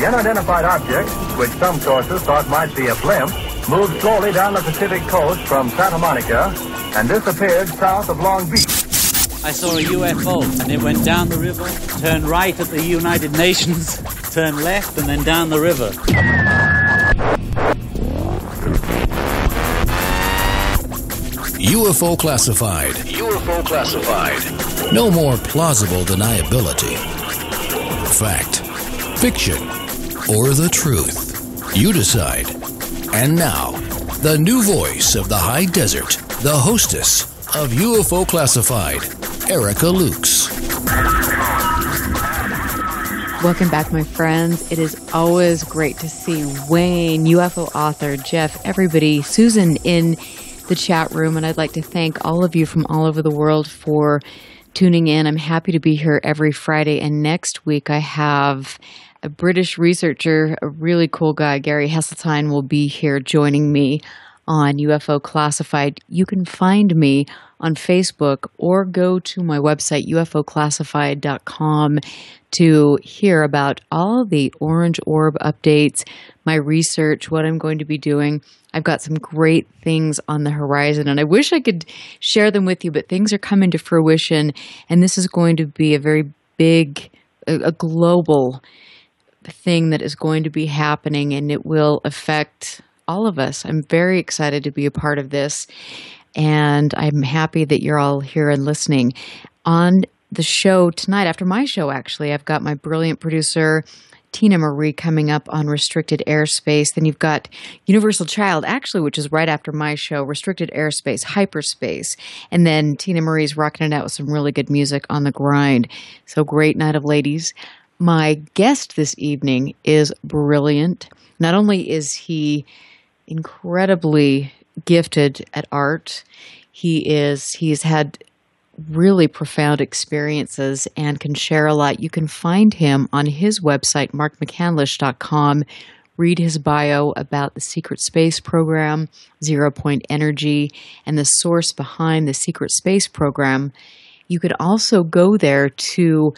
The unidentified object, which some sources thought might be a blimp, moved slowly down the Pacific coast from Santa Monica and disappeared south of Long Beach. I saw a UFO, and it went down the river, turned right at the United Nations, turned left, and then down the river. UFO Classified. UFO Classified. No more plausible deniability. Fact, fiction, or the truth. You decide. And now, the new voice of the high desert, the hostess of UFO Classified, Erica Lukes. Welcome back, my friends. It is always great to see Wayne, UFO author, Jeff, everybody, Susan in the chat room, and I'd like to thank all of you from all over the world for tuning in. I'm happy to be here every Friday, and next week I have a British researcher, a really cool guy, Gary Hesseltine, will be here joining me on UFO Classified. You can find me on Facebook or go to my website, ufoclassified.com, to hear about all the Orange Orb updates, my research, what I'm going to be doing. I've got some great things on the horizon, and I wish I could share them with you, but things are coming to fruition, and this is going to be a very big a global thing that is going to be happening, and it will affect all of us. I'm very excited to be a part of this, and I'm happy that you're all here and listening. On the show tonight, after my show, actually, I've got my brilliant producer, Tina Marie, coming up on restricted airspace. Then you've got Universal Child, actually, which is right after my show, restricted airspace, hyperspace. And then Tina Marie's rocking it out with some really good music on the grind. So great night of ladies. My guest this evening is brilliant. Not only is he incredibly gifted at art, he's had really profound experiences and can share a lot. You can find him on his website, markmccandlish.com. Read his bio about the Secret Space Program, Zero Point Energy, and the source behind the Secret Space Program. You could also go there to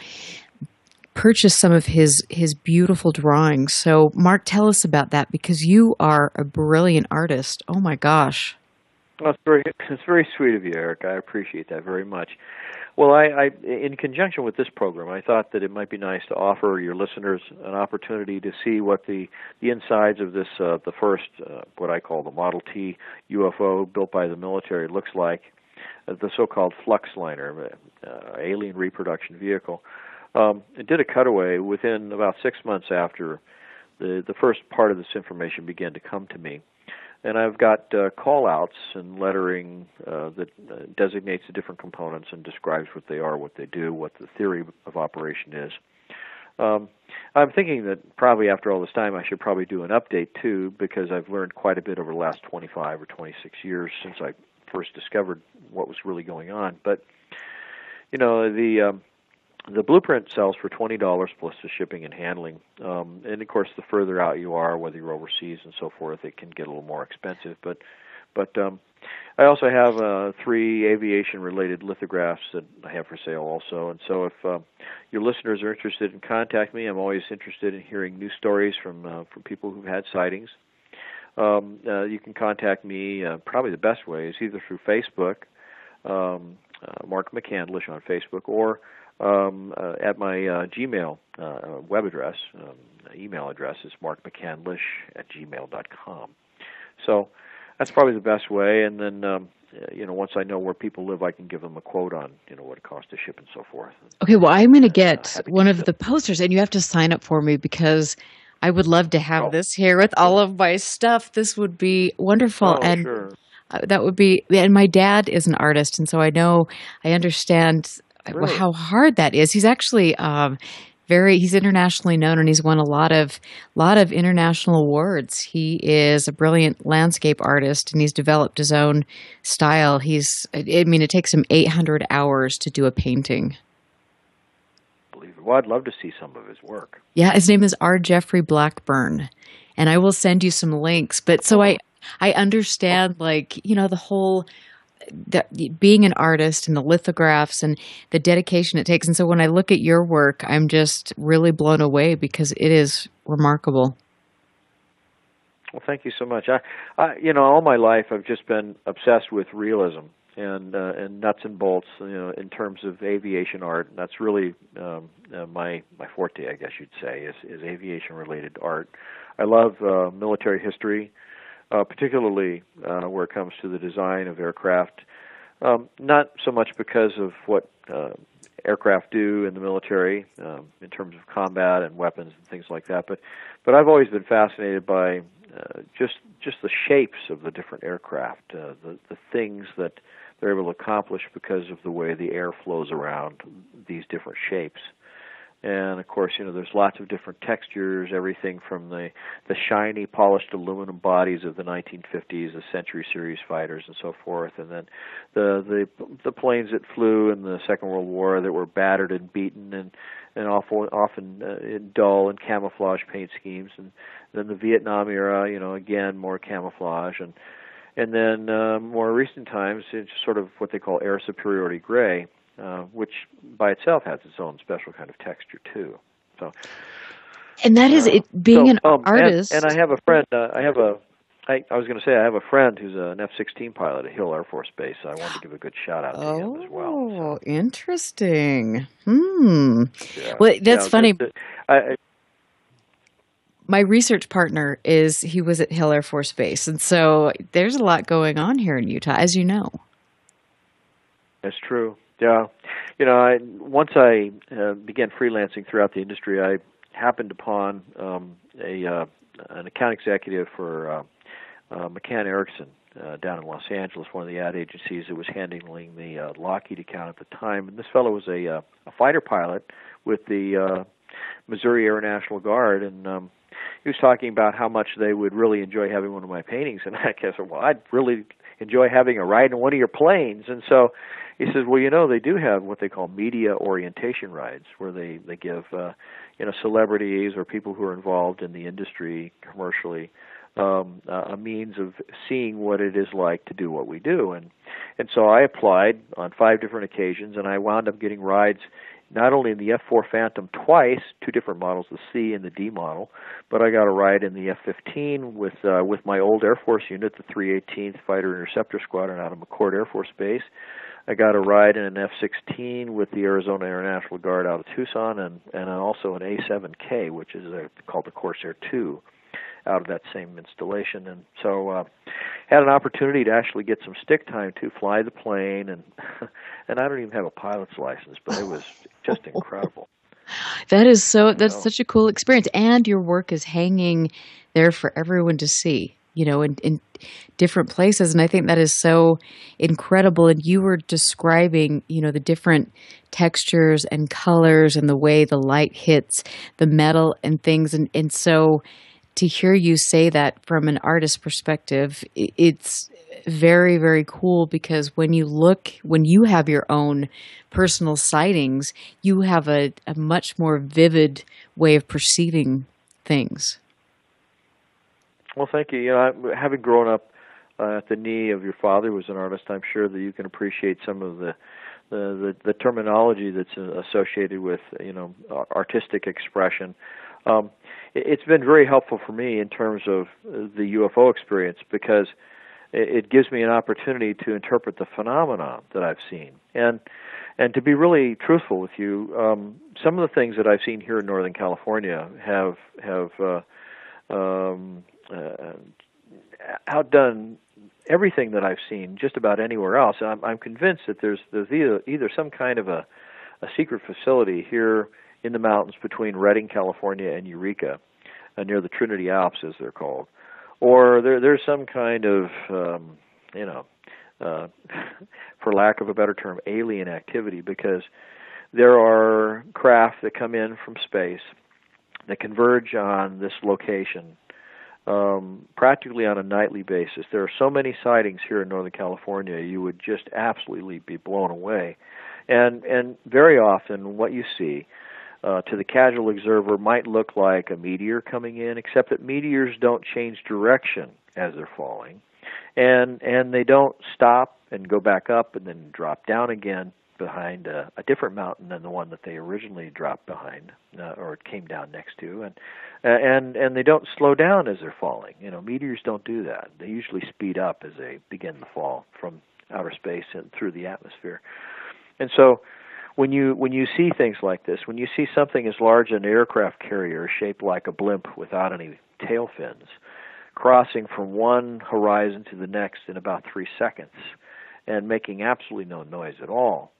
purchase some of his beautiful drawings. So, Mark, tell us about that, because you are a brilliant artist. Oh my gosh. Well, it's very sweet of you, Eric. I appreciate that very much. Well, I in conjunction with this program, I thought that it might be nice to offer your listeners an opportunity to see what the insides of this, the first, what I call the Model T UFO built by the military looks like, the so-called Fluxliner, alien reproduction vehicle. It did a cutaway within about 6 months after the first part of this information began to come to me. And I've got call-outs and lettering that designates the different components and describes what they are, what they do, what the theory of operation is. I'm thinking that probably after all this time I should probably do an update, too, because I've learned quite a bit over the last 25 or 26 years since I first discovered what was really going on. But, you know, the blueprint sells for $20 plus the shipping and handling. And, of course, the further out you are, whether you're overseas and so forth, it can get a little more expensive. But I also have 3 aviation-related lithographs that I have for sale also. And so if your listeners are interested in contact me, I'm always interested in hearing new stories from people who've had sightings. You can contact me, probably the best way is either through Facebook, Mark McCandlish on Facebook, or at my Gmail web address, email address is markmccandlish@gmail.com. So that's probably the best way. And then, once I know where people live, I can give them a quote on, what it costs to ship and so forth. Okay, well, I'm going to get one of the posters, and you have to sign up for me because I would love to have this here with all of my stuff. This would be wonderful. And sure. That would be, and my dad is an artist, and so I understand Really? how hard that is. He's actually he's internationally known, and he's won a lot of international awards. He is a brilliant landscape artist, and he's developed his own style. It takes him 800 hours to do a painting. Well, I'd love to see some of his work. Yeah, his name is R. Jeffrey Blackburn, and I will send you some links. But so I understand, the whole being an artist and the lithographs and the dedication it takes. And so when I look at your work, I'm just really blown away because it is remarkable. Well, thank you so much. I all my life I've just been obsessed with realism and nuts and bolts, in terms of aviation art. And that's really my forte, I guess you'd say, is aviation-related art. I love military history. Particularly where it comes to the design of aircraft, not so much because of what aircraft do in the military in terms of combat and weapons and things like that, but I've always been fascinated by just the shapes of the different aircraft, the things that they're able to accomplish because of the way the air flows around these different shapes. And, of course, there's lots of different textures, everything from the shiny, polished aluminum bodies of the 1950s, the Century Series fighters and so forth, and then the planes that flew in the Second World War that were battered and beaten and often in dull and camouflage paint schemes, and then the Vietnam era, again, more camouflage, and then more recent times, it's sort of what they call air superiority gray, which by itself has its own special kind of texture too. So, and that is it. Being an artist, and I have a friend. I have a I was going to say I have a friend who's an F-16 pilot at Hill Air Force Base. So I wanted to give a good shout out to him as well. Oh, interesting. Well, that's funny. My research partner he was at Hill Air Force Base, and so there's a lot going on here in Utah, as you know. That's true. Yeah, once I began freelancing throughout the industry, I happened upon an account executive for McCann Erickson down in Los Angeles, one of the ad agencies that was handling the Lockheed account at the time. And this fellow was a fighter pilot with the Missouri Air National Guard, and he was talking about how much they would really enjoy having one of my paintings. And I said, well, I'd really enjoy having a ride in one of your planes. And so he says, well, they do have what they call media orientation rides, where they give celebrities or people who are involved in the industry commercially a means of seeing what it is like to do what we do. And so I applied on 5 different occasions, and I wound up getting rides not only in the F-4 Phantom twice, 2 different models, the C and the D model, but I got a ride in the F-15 with my old Air Force unit, the 318th Fighter Interceptor Squadron out of McCord Air Force Base. I got a ride in an F-16 with the Arizona Air National Guard out of Tucson, and also an A-7K, which is called the Corsair II, out of that same installation. And so had an opportunity to actually get some stick time to fly the plane, and I don't even have a pilot's license, but it was just incredible. That's such a cool experience, and your work is hanging there for everyone to see, in different places. And I think that is so incredible. And you were describing, the different textures and colors and the way the light hits the metal and things. And so to hear you say that from an artist's perspective, it's very, very cool, because when you have your own personal sightings, you have a much more vivid way of perceiving things. Well, thank you. Having grown up at the knee of your father, who was an artist, I'm sure that you can appreciate some of the terminology that's associated with artistic expression. It's been very helpful for me in terms of the UFO experience, because it gives me an opportunity to interpret the phenomenon that I've seen. And to be really truthful with you, some of the things that I've seen here in Northern California have outdone everything that I've seen just about anywhere else. I'm convinced that there's either some kind of a secret facility here in the mountains between Redding, California, and Eureka, near the Trinity Alps, as they're called, or there's some kind of, for lack of a better term, alien activity, because there are craft that come in from space that converge on this location practically on a nightly basis. There are so many sightings here in Northern California, you would just absolutely be blown away. And very often what you see to the casual observer might look like a meteor coming in, except that meteors don't change direction as they're falling, and they don't stop and go back up and then drop down again behind a different mountain than the one that they originally dropped behind or came down next to, and they don't slow down as they're falling. Meteors don't do that. They usually speed up as they begin to fall from outer space and through the atmosphere. And so when you see things like this, when you see something as large as an aircraft carrier shaped like a blimp without any tail fins, crossing from one horizon to the next in about 3 seconds and making absolutely no noise at all,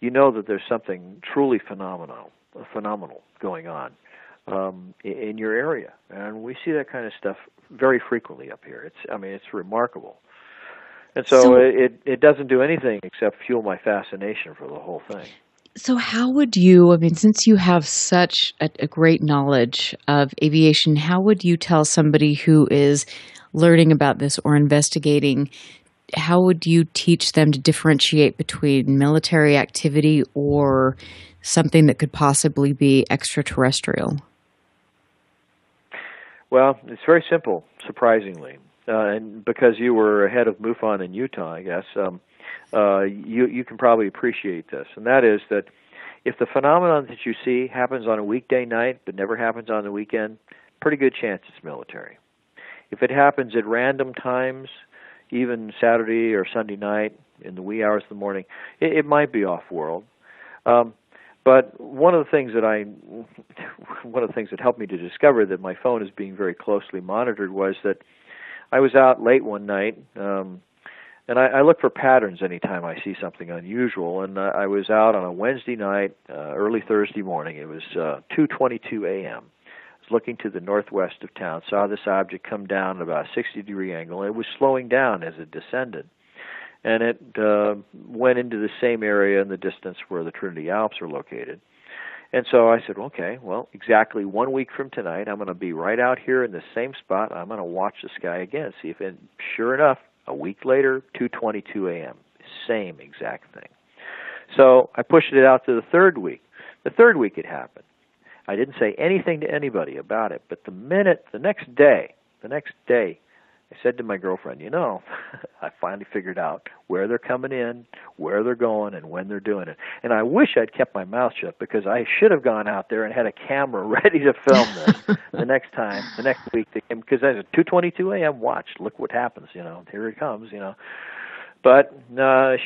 you know that there's something truly phenomenal going on in your area. And we see that kind of stuff very frequently up here. It's remarkable. And so it doesn't do anything except fuel my fascination for the whole thing. So how would you, since you have such a great knowledge of aviation, how would you tell somebody who is learning about this or investigating, how would you teach them to differentiate between military activity or something that could possibly be extraterrestrial? Well, it's very simple, surprisingly. And because you were ahead of MUFON in Utah, I guess, you can probably appreciate this. And that is that if the phenomenon that you see happens on a weekday night but never happens on the weekend, pretty good chance it's military. If it happens at random times, even Saturday or Sunday night in the wee hours of the morning, it might be off-world. But one of the things that helped me to discover that my phone is being very closely monitored was that I was out late one night, and I look for patterns anytime I see something unusual. And I was out on a Wednesday night, early Thursday morning. It was 2:22 a.m. I was looking to the northwest of town, saw this object come down at about a 60-degree angle. It was slowing down as it descended. And it went into the same area in the distance where the Trinity Alps are located. And so I said, okay, well, exactly 1 week from tonight, I'm going to be right out here in the same spot. I'm going to watch the sky again, see if it, sure enough, a week later, 2:22 a.m., same exact thing. So I pushed it out to the third week. The third week it happened. I didn't say anything to anybody about it, but the next day, I said to my girlfriend, I finally figured out where they're coming in, where they're going, and when they're doing it. And I wish I'd kept my mouth shut, because I should have gone out there and had a camera ready to film this the next week. Because I said, 2:22 a.m., watch, look what happens, here it comes, But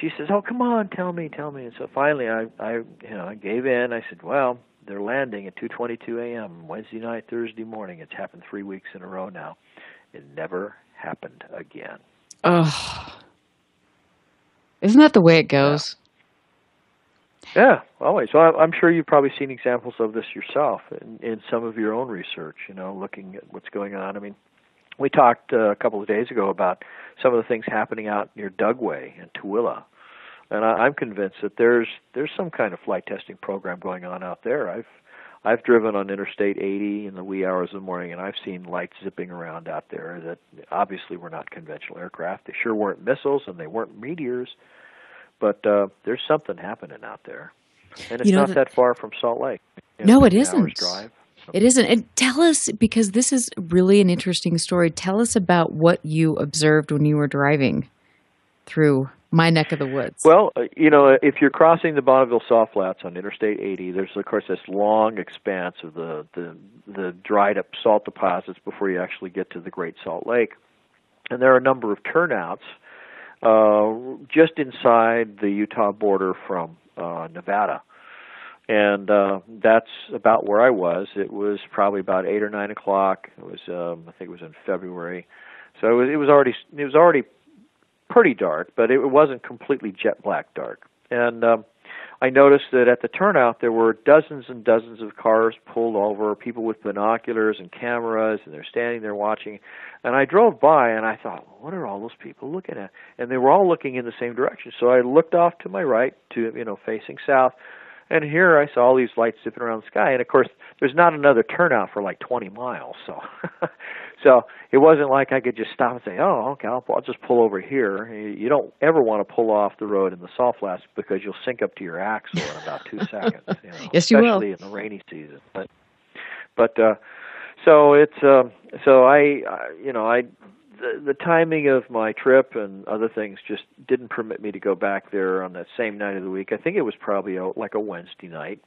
she says, oh, come on, tell me. And so finally I gave in. I said, well, they're landing at 2:22 a.m., Wednesday night, Thursday morning. It's happened 3 weeks in a row now. It never happened again. Oh, isn't that the way it goes? Yeah, always. So I'm sure you've probably seen examples of this yourself in some of your own research, looking at what's going on. I mean, we talked a couple of days ago about some of the things happening out near Dugway and Tooele. And I'm convinced that there's some kind of flight testing program going on out there. I've driven on Interstate 80 in the wee hours of the morning, and I've seen lights zipping around out there that obviously were not conventional aircraft. They sure weren't missiles, and they weren't meteors, but there's something happening out there. And it's not that far from Salt Lake. No, it isn't. Drive. It isn't. And tell us, because this is really an interesting story, tell us about what you observed when you were driving through my neck of the woods. Well, if you're crossing the Bonneville Salt Flats on Interstate 80, there's, of course, this long expanse of the dried-up salt deposits before you actually get to the Great Salt Lake. And there are a number of turnouts just inside the Utah border from Nevada. And that's about where I was. It was probably about 8 or 9 o'clock. It was, I think it was in February. So it was already pretty dark, but it wasn't completely jet black dark. And I noticed that at the turnout there were dozens and dozens of cars pulled over, people with binoculars and cameras, and they're standing there watching. And I drove by and I thought, what are all those people looking at? And they were all looking in the same direction. So I looked off to my right, facing south. And here I saw all these lights zipping around the sky. And, of course, there's not another turnout for like 20 miles. So it wasn't like I could just stop and say, oh, okay, I'll just pull over here. You don't ever want to pull off the road in the Salt Flats because you'll sink up to your axle in about 2 seconds. Yes, you will. Especially in the rainy season. So the timing of my trip and other things just didn't permit me to go back there on that same night of the week. I think it was probably like a Wednesday night.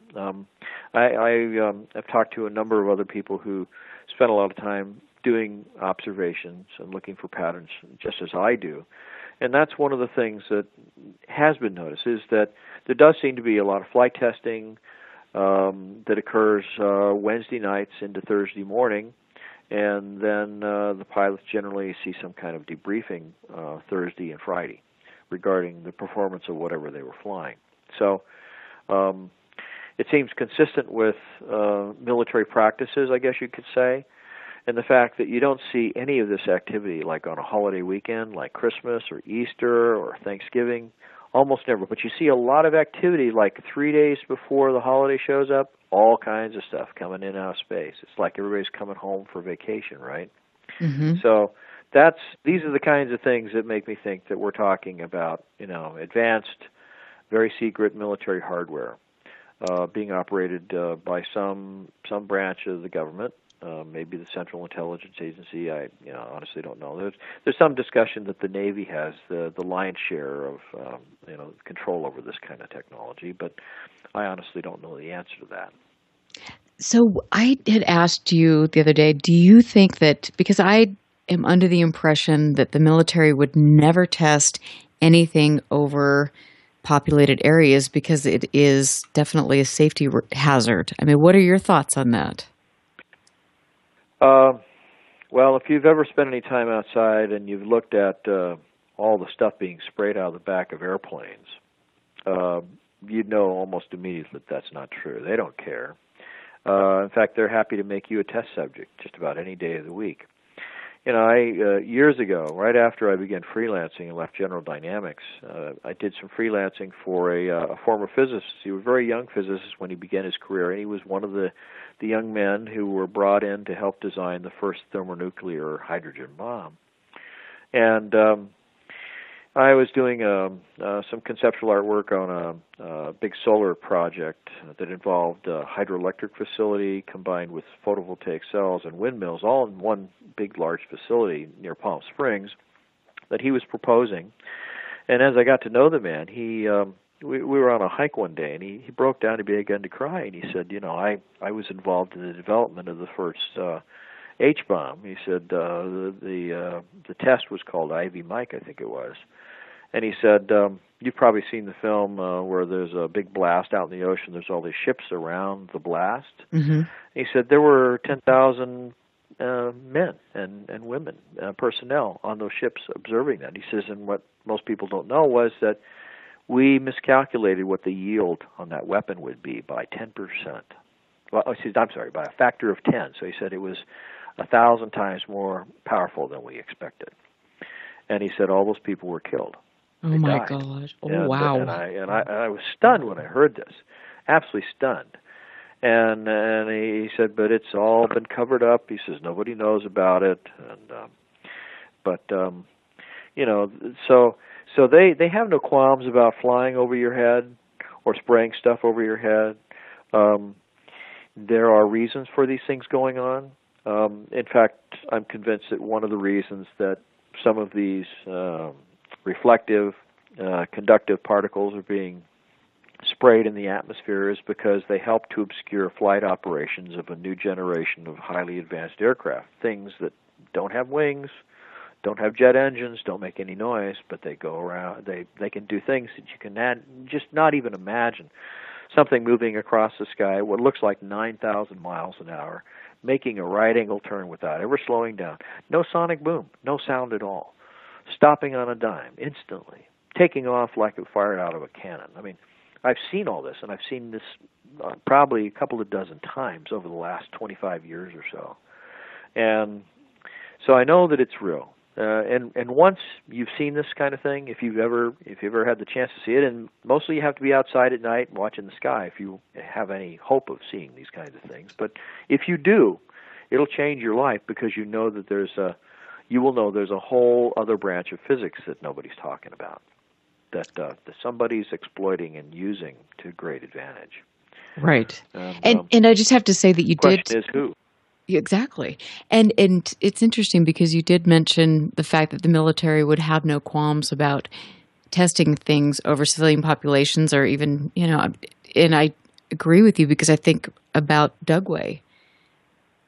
I've talked to a number of other people who spent a lot of time doing observations and looking for patterns just as I do. And that's one of the things that has been noticed, is that there does seem to be a lot of flight testing that occurs Wednesday nights into Thursday morning. And then the pilots generally see some kind of debriefing Thursday and Friday regarding the performance of whatever they were flying. So it seems consistent with military practices, I guess you could say, and the fact that you don't see any of this activity like on a holiday weekend like Christmas or Easter or Thanksgiving, almost never. But you see a lot of activity like 3 days before the holiday shows up, all kinds of stuff coming in and out of space. It's like everybody's coming home for vacation, right? Mm-hmm. So these are the kinds of things that make me think that we're talking about, advanced, very secret military hardware being operated by some branch of the government, maybe the Central Intelligence Agency. I honestly don't know. There's some discussion that the Navy has the lion's share of control over this kind of technology, but I honestly don't know the answer to that. So I had asked you the other day, do you think that, because I am under the impression that the military would never test anything over populated areas because it is definitely a safety hazard. I mean, what are your thoughts on that? Well, if you've ever spent any time outside and you've looked at all the stuff being sprayed out of the back of airplanes, you'd know almost immediately that that's not true. They don't care. In fact, they're happy to make you a test subject just about any day of the week. You know, years ago, right after I began freelancing and left General Dynamics, I did some freelancing for a former physicist. He was a very young physicist when he began his career, and he was one of the young men who were brought in to help design the first thermonuclear hydrogen bomb. And I was doing some conceptual artwork on a big solar project that involved a hydroelectric facility combined with photovoltaic cells and windmills, all in one big, large facility near Palm Springs that he was proposing. And as I got to know the man, we were on a hike one day, and he broke down. He began to cry, and he said, you know, I was involved in the development of the first H-bomb. He said the test was called Ivy Mike, I think it was. And he said, you've probably seen the film where there's a big blast out in the ocean. There's all these ships around the blast. Mm-hmm. He said there were 10,000 men and women, personnel on those ships observing that. He says, and what most people don't know was that we miscalculated what the yield on that weapon would be by 10%. Well, I'm sorry, by a factor of 10. So he said it was 1,000 times more powerful than we expected. And he said all those people were killed. Oh my God! Oh wow! And I was stunned when I heard this, absolutely stunned. And he said, but it's all been covered up. He says nobody knows about it. And you know, so they have no qualms about flying over your head or spraying stuff over your head. There are reasons for these things going on. In fact, I'm convinced that one of the reasons that some of these reflective, conductive particles are being sprayed in the atmosphere is because they help to obscure flight operations of a new generation of highly advanced aircraft, things that don't have wings, don't have jet engines, don't make any noise, but they go around. They can do things that you can just not even imagine. Something moving across the sky, what looks like 9,000 miles an hour, making a right-angle turn without ever slowing down. No sonic boom, no sound at all. Stopping on a dime, instantly. Taking off like it fired out of a cannon. I mean, I've seen all this, and I've seen this probably a couple of dozen times over the last 25 years or so. And so I know that it's real. And once you've seen this kind of thing, if you've ever had the chance to see it, and mostly you have to be outside at night watching the sky if you have any hope of seeing these kinds of things. But if you do, it'll change your life because you know that you will know there's a whole other branch of physics that nobody's talking about, that somebody's exploiting and using to great advantage. Right. And I just have to say that you did. The question is who? Exactly. And it's interesting because you did mention the fact that the military would have no qualms about testing things over civilian populations or even, you know, and I agree with you because I think about Dugway.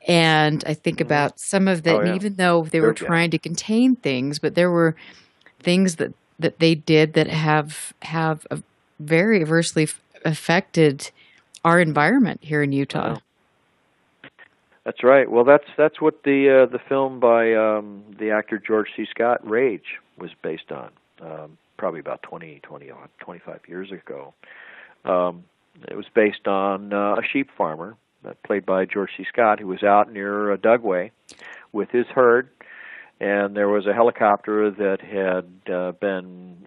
And I think about some of the, even though they were trying to contain things, but there were things that they did that have very adversely affected our environment here in Utah. Wow. That's right. Well, that's what the film by the actor George C. Scott, Rage, was based on, probably about 25 years ago. It was based on a sheep farmer, played by George C. Scott, who was out near Dugway with his herd, and there was a helicopter that had been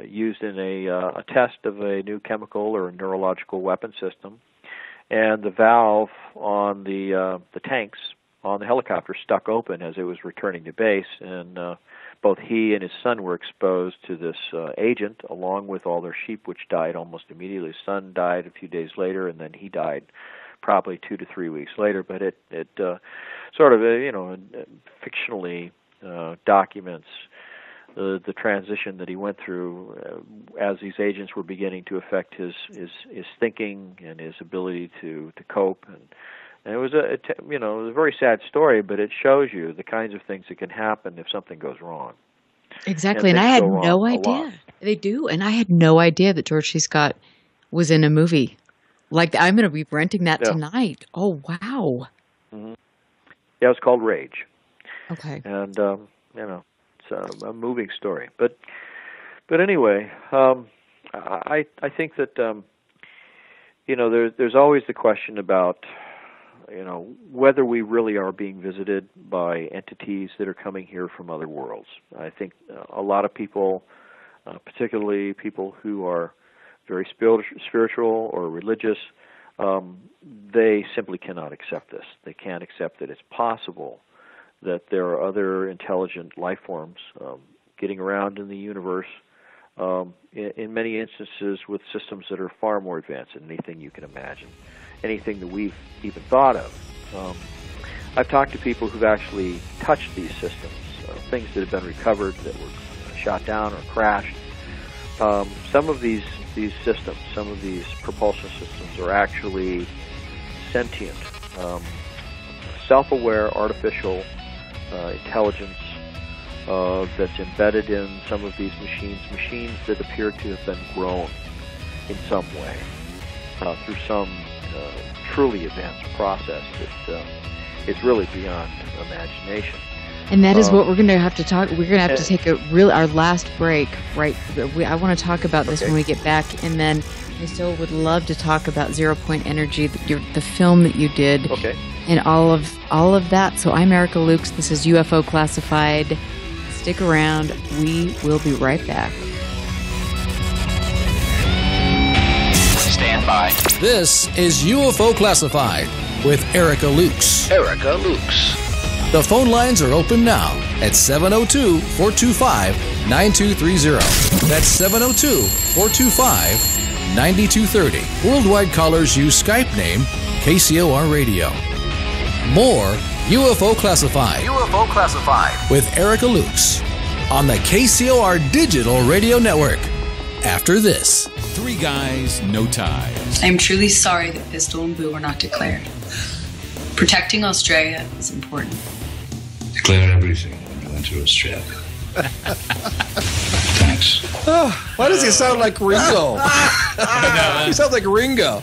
used in a test of a new chemical or neurological weapon system. And the valve on the tanks on the helicopter stuck open as it was returning to base, and both he and his son were exposed to this agent, along with all their sheep, which died almost immediately. His son died a few days later, and then he died probably 2 to 3 weeks later. But it sort of fictionally documents the transition that he went through as these agents were beginning to affect his thinking and his ability to cope. And it was a very sad story, but it shows you the kinds of things that can happen if something goes wrong. Exactly, and I had no idea. They do, and I had no idea that George C. Scott was in a movie. Like, I'm going to be renting that tonight. Oh, wow. Mm-hmm. Yeah, it's called Rage. Okay. And, it's a moving story. But anyway, I think that, there's always the question about, whether we really are being visited by entities that are coming here from other worlds. I think a lot of people, particularly people who are very spiritual or religious, they simply cannot accept this. They can't accept that it's possible that there are other intelligent life forms getting around in the universe, in many instances with systems that are far more advanced than anything you can imagine, anything that we've even thought of. I've talked to people who've actually touched these systems, things that have been recovered that were shot down or crashed. Some of these systems, some of these propulsion systems are actually sentient, self-aware artificial intelligence that's embedded in some of these machines that appear to have been grown in some way through some truly advanced process that is really beyond imagination. And that is what we're going to have to talk. We're going to have to take our last break, right? I want to talk about this when we get back, and then I still would love to talk about Zero Point Energy, the film that you did, and all of that. So I'm Erica Lukes. This is UFO Classified. Stick around. We will be right back. Stand by. This is UFO Classified with Erica Lukes. Erica Lukes. The phone lines are open now at 702-425-9230. That's 702-425-9230. Worldwide callers use Skype name KCOR Radio. More UFO Classified. UFO Classified. With Erica Lukes on the KCOR Digital Radio Network. After this. 3 guys, no ties. I am truly sorry that Pistol and Boo were not declared. Protecting Australia is important. Declared everything when I went to Australia. Thanks. Why does he sound like Ringo? He sounds like Ringo.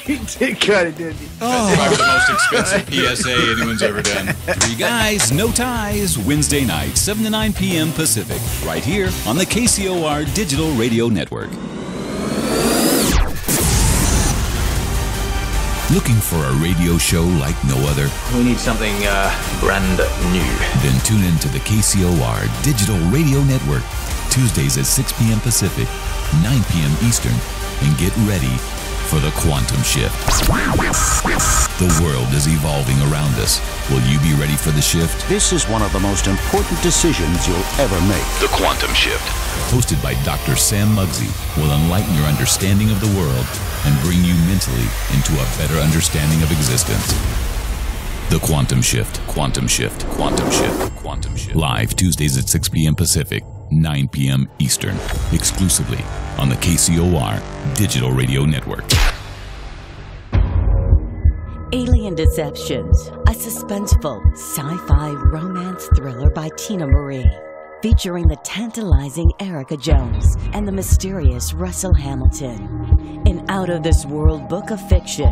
He did kind of, didn't he? Probably the most expensive PSA anyone's ever done. 3 guys, no ties. Wednesday night, 7 to 9 p.m. Pacific. Right here on the KCOR Digital Radio Network. Looking for a radio show like no other? We need something brand new. Then tune in to the KCOR Digital Radio Network, Tuesdays at 6 p.m. Pacific, 9 p.m. Eastern, and get ready for the quantum shift. The world is evolving around us. Will you be ready for the shift? This is one of the most important decisions you'll ever make. The Quantum Shift. Hosted by Dr. Sam Muggsy, will enlighten your understanding of the world and bring you mentally into a better understanding of existence. The Quantum Shift, Quantum Shift, Quantum Shift, Quantum Shift. Live Tuesdays at 6 p.m. Pacific, 9 p.m. Eastern. Exclusively on the KCOR Digital Radio Network. Alien Deceptions, a suspenseful sci-fi romance thriller by Tina Marie. Featuring the tantalizing Erica Jones and the mysterious Russell Hamilton. An out-of-this-world book of fiction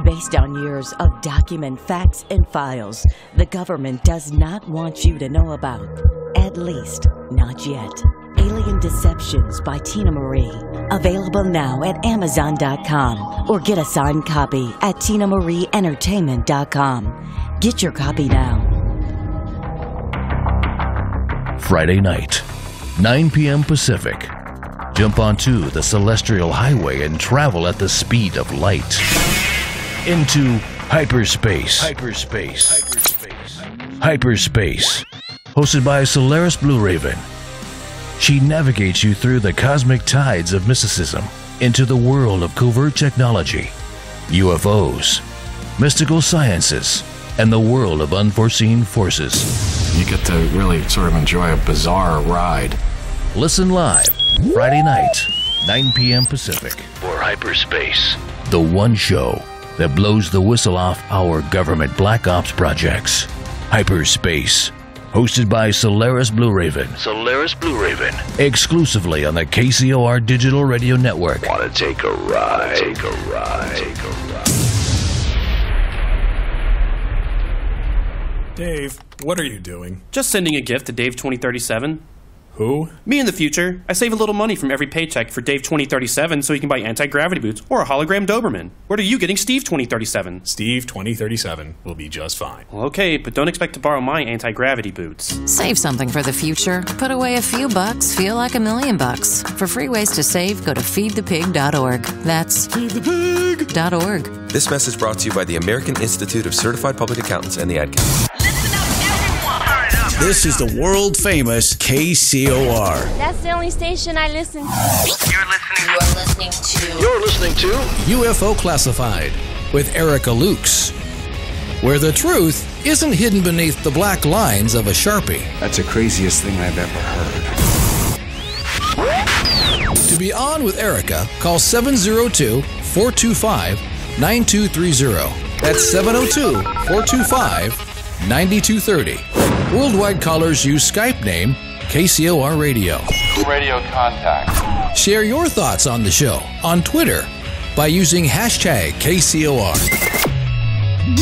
based on years of document facts and files the government does not want you to know about. At least, not yet. Alien Deceptions by Tina Marie. Available now at Amazon.com or get a signed copy at TinaMarieEntertainment.com. Get your copy now. Friday night, 9 p.m. Pacific. Jump onto the Celestial Highway and travel at the speed of light. Into hyperspace. Hyperspace. Hosted by Solaris Blue Raven. She navigates you through the cosmic tides of mysticism into the world of covert technology, UFOs, mystical sciences, and the world of unforeseen forces. You get to really sort of enjoy a bizarre ride. Listen live, Friday night, 9 p.m. Pacific. For Hyperspace. The one show that blows the whistle off our government black ops projects. Hyperspace, hosted by Solaris Blue Raven. Solaris Blue Raven. Exclusively on the KCOR Digital Radio Network. Want to take a ride? Take a ride. Take a ride. Dave, what are you doing? Just sending a gift to Dave 2037. Who? Me in the future. I save a little money from every paycheck for Dave 2037 so he can buy anti-gravity boots or a hologram Doberman. What are you getting Steve 2037? Steve 2037 will be just fine. Well, okay, but don't expect to borrow my anti-gravity boots. Save something for the future. Put away a few bucks, feel like $1 million. For free ways to save, go to feedthepig.org. That's feedthepig.org. This message brought to you by the American Institute of Certified Public Accountants and the Ad Council. This is the world-famous KCOR. That's the only station I listen to. You're listening to UFO Classified with Erica Lukes, where the truth isn't hidden beneath the black lines of a Sharpie. That's the craziest thing I've ever heard. To be on with Erica, call 702-425-9230. That's 702-425-9230. Worldwide callers use Skype name KCOR Radio. Radio contact. Share your thoughts on the show on Twitter by using hashtag KCOR.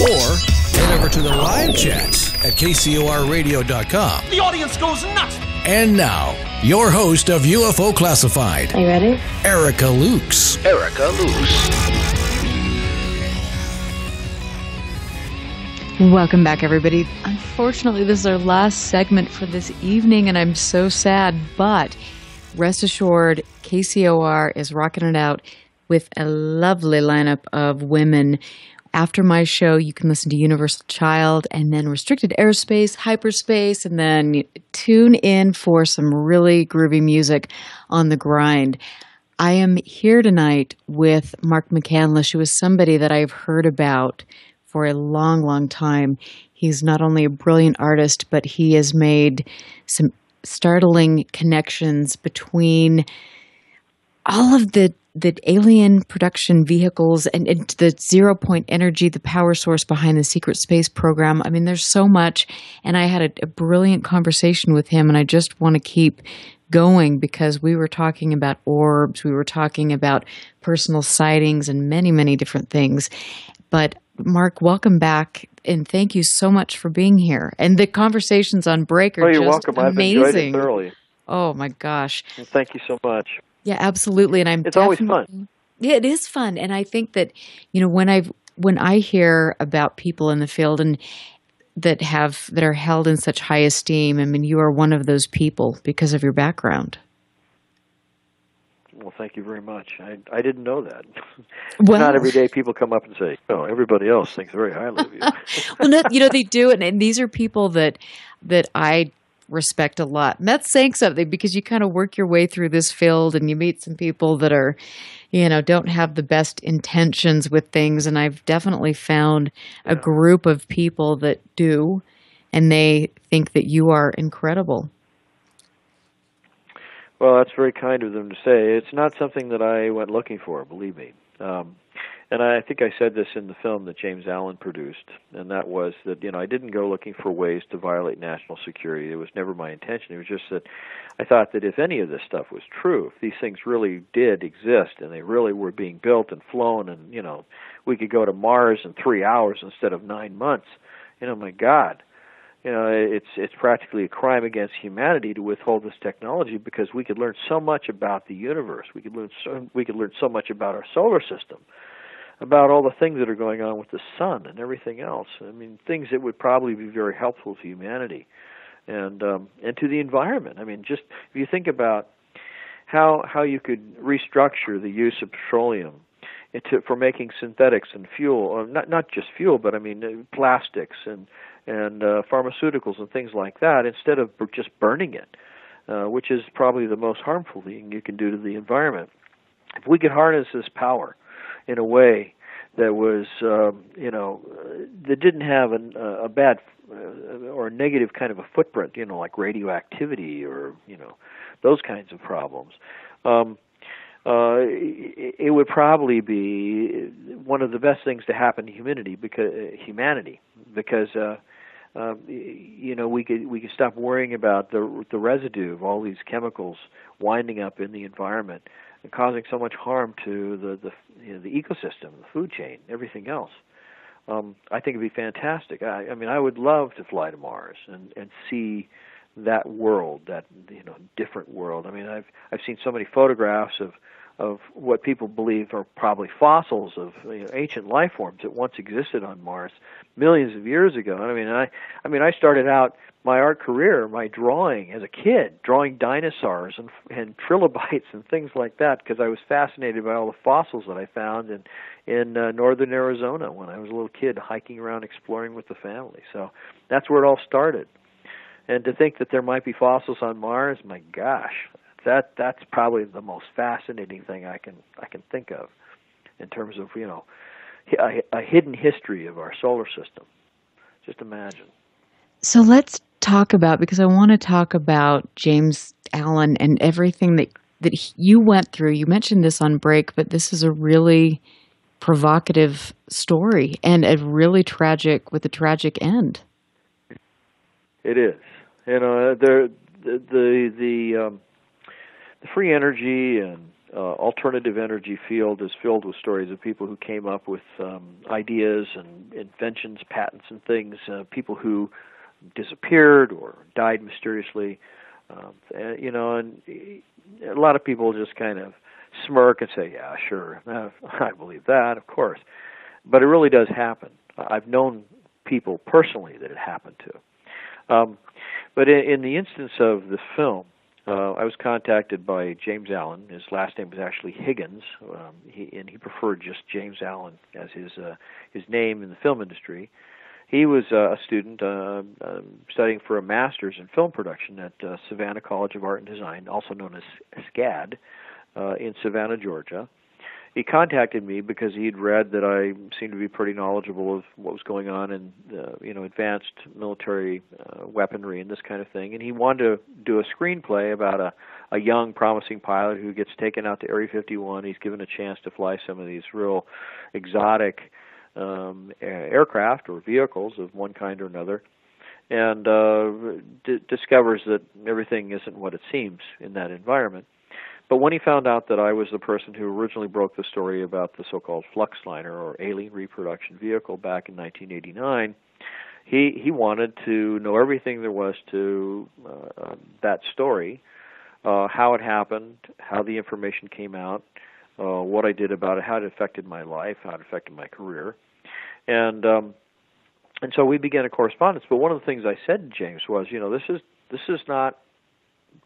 Or head over to the live chats at KCORradio.com. The audience goes nuts. And now, your host of UFO Classified. Are you ready? Erica Lukes. Erica Lukes. Welcome back, everybody. Unfortunately, this is our last segment for this evening, and I'm so sad, but rest assured, KCOR is rocking it out with a lovely lineup of women. After my show, you can listen to Universal Child and then Restricted Airspace, Hyperspace, and then tune in for some really groovy music on the grind. I am here tonight with Mark McCandlish, who is somebody that I've heard about for a long, long time. He's not only a brilliant artist, but he has made some startling connections between all of the alien production vehicles and the zero-point energy, the power source behind the secret space program. I mean, there's so much, and I had a brilliant conversation with him, and I just want to keep going because we were talking about orbs, we were talking about personal sightings and many, many different things. But Mark, welcome back, and thank you so much for being here. And the conversations on break are you're just welcome. amazing. I've enjoyed it thoroughly. Oh my gosh! Well, thank you so much. Yeah, absolutely. And it's always fun. Yeah, it is fun, and I think that when I hear about people in the field and that are held in such high esteem, I mean, you are one of those people because of your background. Well, thank you very much. I didn't know that. Well, not every day people come up and say, "Oh, everybody else thinks very highly of you." Well, no, they do, and these are people that I respect a lot. And that's saying something because you kind of work your way through this field, and you meet some people that are, don't have the best intentions with things. And I've definitely found a group of people that do, and they think that you are incredible. Well, that's very kind of them to say. It's not something that I went looking for, believe me. And I think I said this in the film that James Allen produced, and that was that, I didn't go looking for ways to violate national security. It was never my intention. It was just that I thought that if any of this stuff was true, if these things really did exist and they really were being built and flown and, we could go to Mars in 3 hours instead of 9 months, my God. It's practically a crime against humanity to withhold this technology because we could learn so much about the universe. We could learn so much about our solar system, about all the things that are going on with the sun and everything else. I mean, things that would probably be very helpful to humanity and to the environment. I mean, just if you think about how you could restructure the use of petroleum for making synthetics and fuel, or not just fuel, but I mean plastics and pharmaceuticals and things like that, instead of just burning it, which is probably the most harmful thing you can do to the environment. If we could harness this power in a way that was, that didn't have a bad or a negative kind of a footprint, like radioactivity or, those kinds of problems, it would probably be one of the best things to happen to humanity because we could stop worrying about the residue of all these chemicals winding up in the environment and causing so much harm to the ecosystem, the food chain, everything else. I think it'd be fantastic. I mean, I would love to fly to Mars and see that world, that different world. I mean, I've seen so many photographs of what people believe are probably fossils of ancient life forms that once existed on Mars millions of years ago. I mean, I started out my art career, my drawing as a kid, drawing dinosaurs and trilobites and things like that, because I was fascinated by all the fossils that I found in northern Arizona when I was a little kid, hiking around, exploring with the family. So that's where it all started. And to think that there might be fossils on Mars, my gosh, that's probably the most fascinating thing I can think of in terms of a hidden history of our solar system. Just imagine. So let's talk about, because I want to talk about James Allen and everything that you went through. You mentioned this on break, but this is a really provocative story and a really tragic end. It is. The free energy and alternative energy field is filled with stories of people who came up with ideas and inventions, patents and things, people who disappeared or died mysteriously, and a lot of people just kind of smirk and say, yeah, sure, I believe that, of course. But it really does happen. I've known people personally that it happened to. But in the instance of the film, I was contacted by James Allen. His last name was actually Higgins, and he preferred just James Allen as his name in the film industry. He was a student studying for a master's in film production at Savannah College of Art and Design, also known as SCAD, in Savannah, Georgia. He contacted me because he'd read that I seemed to be pretty knowledgeable of what was going on in advanced military weaponry and this kind of thing, and he wanted to do a screenplay about a young, promising pilot who gets taken out to Area 51. He's given a chance to fly some of these real exotic aircraft or vehicles of one kind or another, and discovers that everything isn't what it seems in that environment. But when he found out that I was the person who originally broke the story about the so-called Fluxliner or alien reproduction vehicle back in 1989, he wanted to know everything there was to that story, how it happened, how the information came out, what I did about it, how it affected my life, how it affected my career. And so we began a correspondence. But one of the things I said to James was, this is not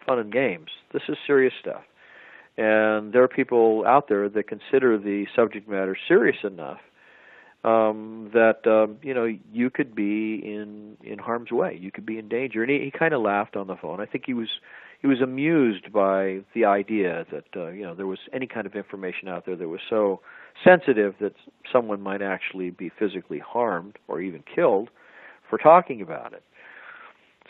fun and games. This is serious stuff. And there are people out there that consider the subject matter serious enough that you could be in harm's way. You could be in danger. And he kind of laughed on the phone. I think he was amused by the idea that there was any kind of information out there that was so sensitive that someone might actually be physically harmed or even killed for talking about it.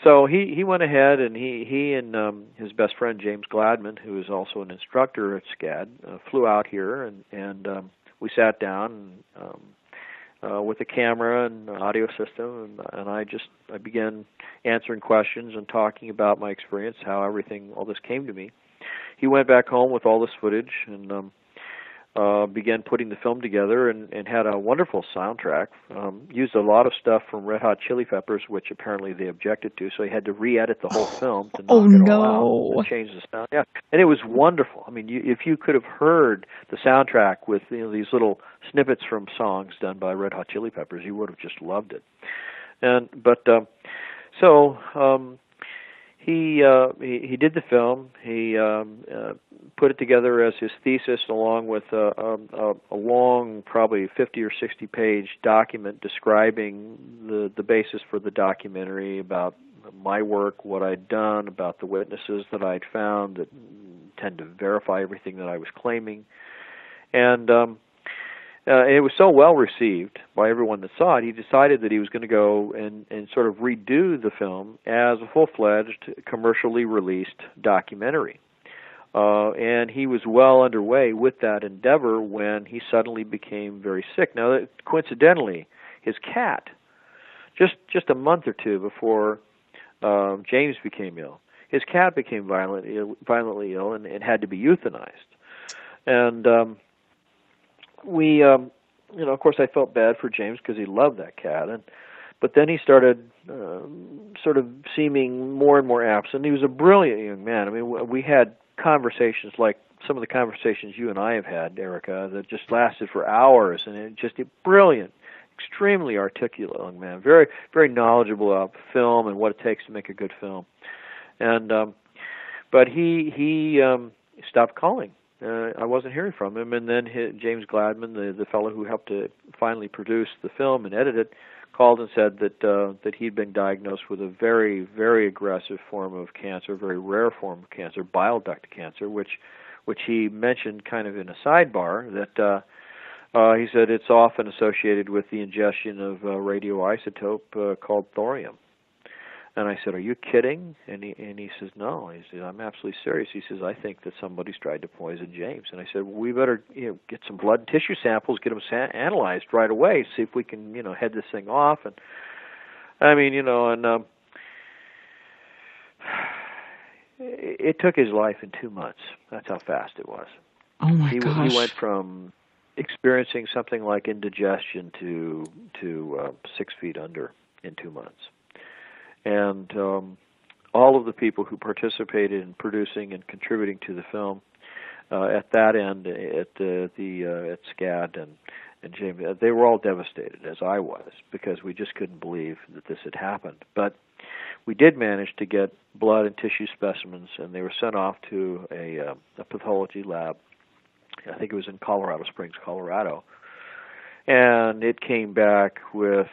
So he went ahead and he and his best friend James Gladman, who is also an instructor at SCAD, flew out here and we sat down with a camera and an audio system, and I began answering questions and talking about my experience, how all this came to me. He went back home with all this footage and began putting the film together and had a wonderful soundtrack. Used a lot of stuff from Red Hot Chili Peppers, which apparently they objected to, so he had to re-edit the whole film to knock it all out and change the sound. Yeah, and it was wonderful. I mean, if you could have heard the soundtrack with these little snippets from songs done by Red Hot Chili Peppers, you would have just loved it. He did the film. He put it together as his thesis, along with a long, probably 50 or 60-page document describing the basis for the documentary, about my work, what I'd done, about the witnesses that I'd found that tend to verify everything that I was claiming, and it was so well received by everyone that saw it, he decided that he was going to go and sort of redo the film as a full-fledged, commercially released documentary. And he was well underway with that endeavor when he suddenly became very sick. Now, coincidentally, his cat, just a month or two before James became ill, his cat became violently ill and had to be euthanized. And of course, I felt bad for James because he loved that cat. But then he started sort of seeming more and more absent. He was a brilliant young man. I mean, we had conversations like some of the conversations you and I have had, Erica, that just lasted for hours, and just a brilliant, extremely articulate young man, very, very knowledgeable about film and what it takes to make a good film. And but he stopped calling. I wasn't hearing from him, and then James Gladman, the fellow who helped to finally produce the film and edit it, called and said that he'd been diagnosed with a very, very aggressive form of cancer, a very rare form of cancer, bile duct cancer, which he mentioned kind of in a sidebar that he said it's often associated with the ingestion of a radioisotope called thorium. And I said, "Are you kidding?" And he says, "No." He says, "I'm absolutely serious." He says, "I think that somebody's tried to poison James." And I said, "Well, we better get some blood and tissue samples, get them analyzed right away, see if we can head this thing off." And I mean, it took his life in 2 months. That's how fast it was. Oh my gosh! He went from experiencing something like indigestion to 6 feet under in 2 months. And all of the people who participated in producing and contributing to the film at that end, at SCAD and James, they were all devastated, as I was, because we just couldn't believe that this had happened. But we did manage to get blood and tissue specimens, and they were sent off to a pathology lab. I think it was in Colorado Springs, Colorado. And it came back with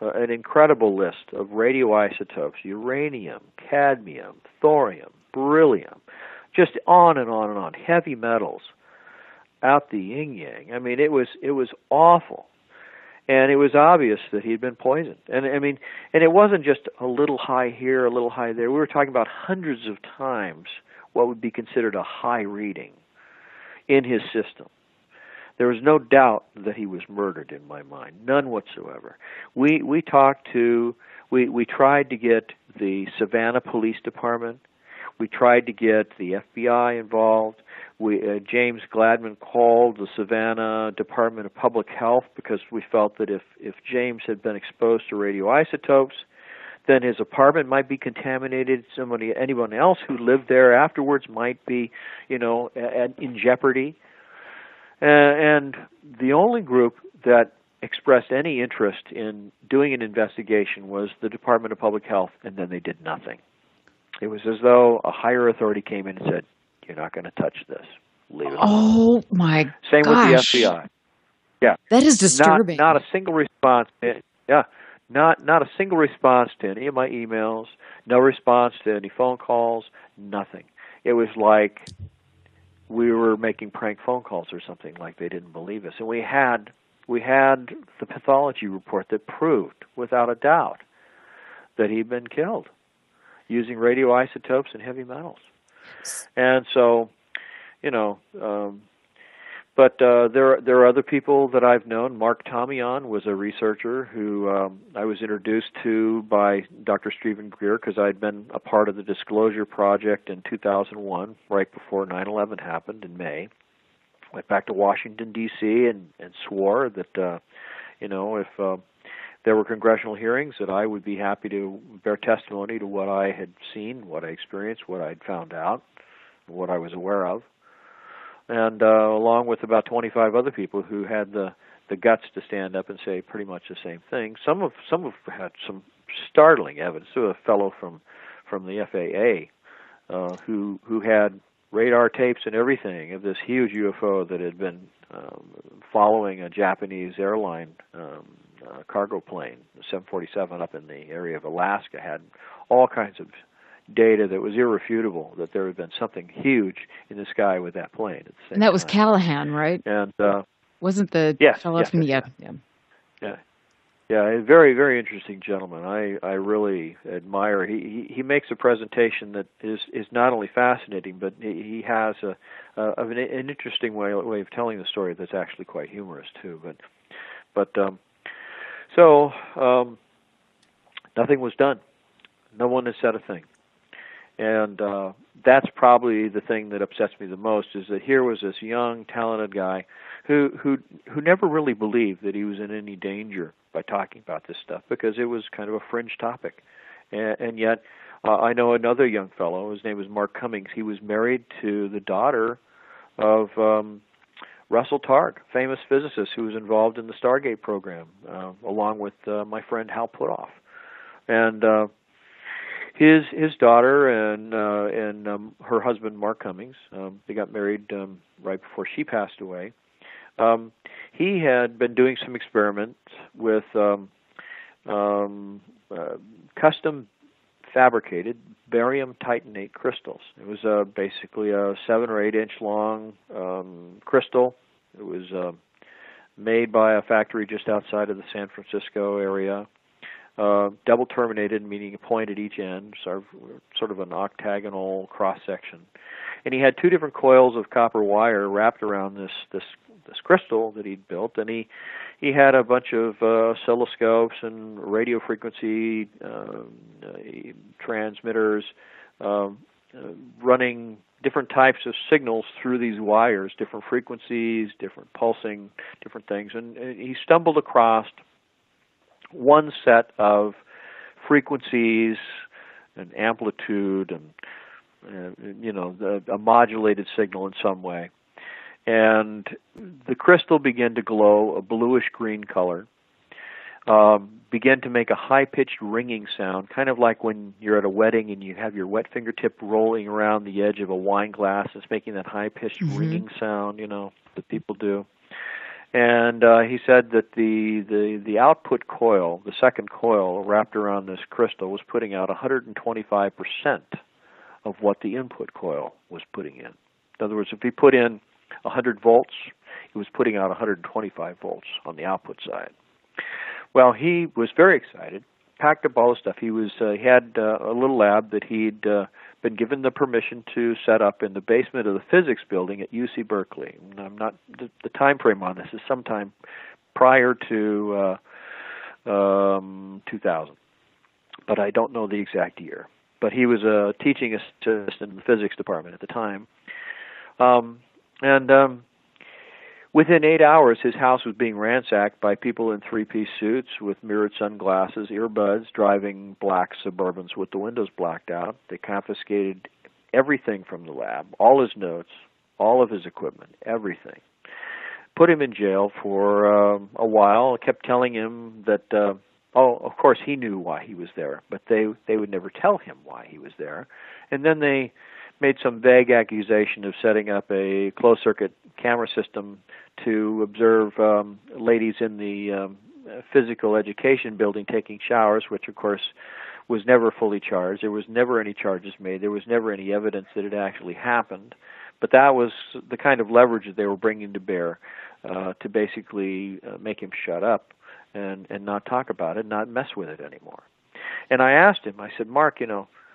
an incredible list of radioisotopes: uranium, cadmium, thorium, beryllium, just on and on and on, heavy metals out the yin-yang. I mean, it was awful. And it was obvious that he'd been poisoned. And I mean, and it wasn't just a little high here, a little high there. We were talking about hundreds of times what would be considered a high reading in his system. There was no doubt that he was murdered in my mind, none whatsoever. We tried to get the Savannah Police Department. We tried to get the FBI involved. James Gladman called the Savannah Department of Public Health because we felt that if James had been exposed to radioisotopes, then his apartment might be contaminated. Anyone else who lived there afterwards might be, in jeopardy. And the only group that expressed any interest in doing an investigation was the Department of Public Health, and then they did nothing. It was as though a higher authority came in and said, "You're not going to touch this. Leave it alone." Oh my gosh. Same with the FBI. Yeah. That is disturbing. Not a single response. Yeah. Not a single response to any of my emails, no response to any phone calls, nothing. It was like we were making prank phone calls or something, like they didn't believe us. And we had the pathology report that proved, without a doubt, that he'd been killed using radioisotopes and heavy metals. And so, but there are other people that I've known. Mark Tomian was a researcher who I was introduced to by Dr. Stephen Greer because I'd been a part of the Disclosure Project in 2001, right before 9/11 happened in May. Went back to Washington, D.C. and swore that, if there were congressional hearings, that I would be happy to bear testimony to what I had seen, what I experienced, what I'd found out, what I was aware of. And along with about 25 other people who had the guts to stand up and say pretty much the same thing. Some have had some startling evidence. There was a fellow from the FAA who had radar tapes and everything of this huge UFO that had been following a Japanese airline cargo plane, the 747 up in the area of Alaska. Had all kinds of data that was irrefutable that there had been something huge in the sky with that plane at the same And that was time. Callahan, right? And wasn't the fellow from the... Yeah. Yeah, a very, very interesting gentleman. I really admire. He makes a presentation that is not only fascinating, but he has an interesting way of telling the story that's actually quite humorous too. So nothing was done. No one has said a thing, and that's probably the thing that upsets me the most. Is that here was this young, talented guy who never really believed that he was in any danger by talking about this stuff, because it was kind of a fringe topic. And yet, I know another young fellow, his name was Mark Cummings. He was married to the daughter of Russell Targ, famous physicist who was involved in the Stargate program, along with my friend Hal Puthoff. And his daughter and her husband, Mark Cummings, they got married right before she passed away. He had been doing some experiments with custom fabricated barium titanate crystals. It was basically a 7 or 8 inch long crystal. It was made by a factory just outside of the San Francisco area. Double terminated, meaning a point at each end, sort of an octagonal cross section. And he had 2 different coils of copper wire wrapped around this crystal that he'd built, and he had a bunch of oscilloscopes and radio frequency transmitters running different types of signals through these wires, different frequencies, different pulsing, different things. And he stumbled across one set of frequencies and amplitude and a modulated signal in some way. And the crystal began to glow a bluish-green color, began to make a high-pitched ringing sound, kind of like when you're at a wedding and you have your wet fingertip rolling around the edge of a wine glass. It's making that high-pitched ringing sound, that people do. And he said that the output coil, the second coil wrapped around this crystal, was putting out 125% of what the input coil was putting in. In other words, if he put in 100 volts, he was putting out 125 volts on the output side. Well, he was very excited, packed up all the stuff. He had a little lab that he'd been given the permission to set up in the basement of the physics building at UC Berkeley. And I'm not the time frame on this is sometime prior to 2000, but I don't know the exact year. But he was a teaching assistant in the physics department at the time. Within 8 hours, his house was being ransacked by people in 3-piece suits with mirrored sunglasses, earbuds, driving black Suburbans with the windows blacked out. They confiscated everything from the lab, all his notes, all of his equipment, everything. Put him in jail for a while, kept telling him that, of course he knew why he was there, but they would never tell him why he was there. And then they made some vague accusation of setting up a closed-circuit camera system to observe ladies in the physical education building taking showers, which, of course, was never fully charged. There was never any charges made. There was never any evidence that it actually happened. But that was the kind of leverage that they were bringing to bear to basically make him shut up and not talk about it, not mess with it anymore. And I asked him, I said, Mark,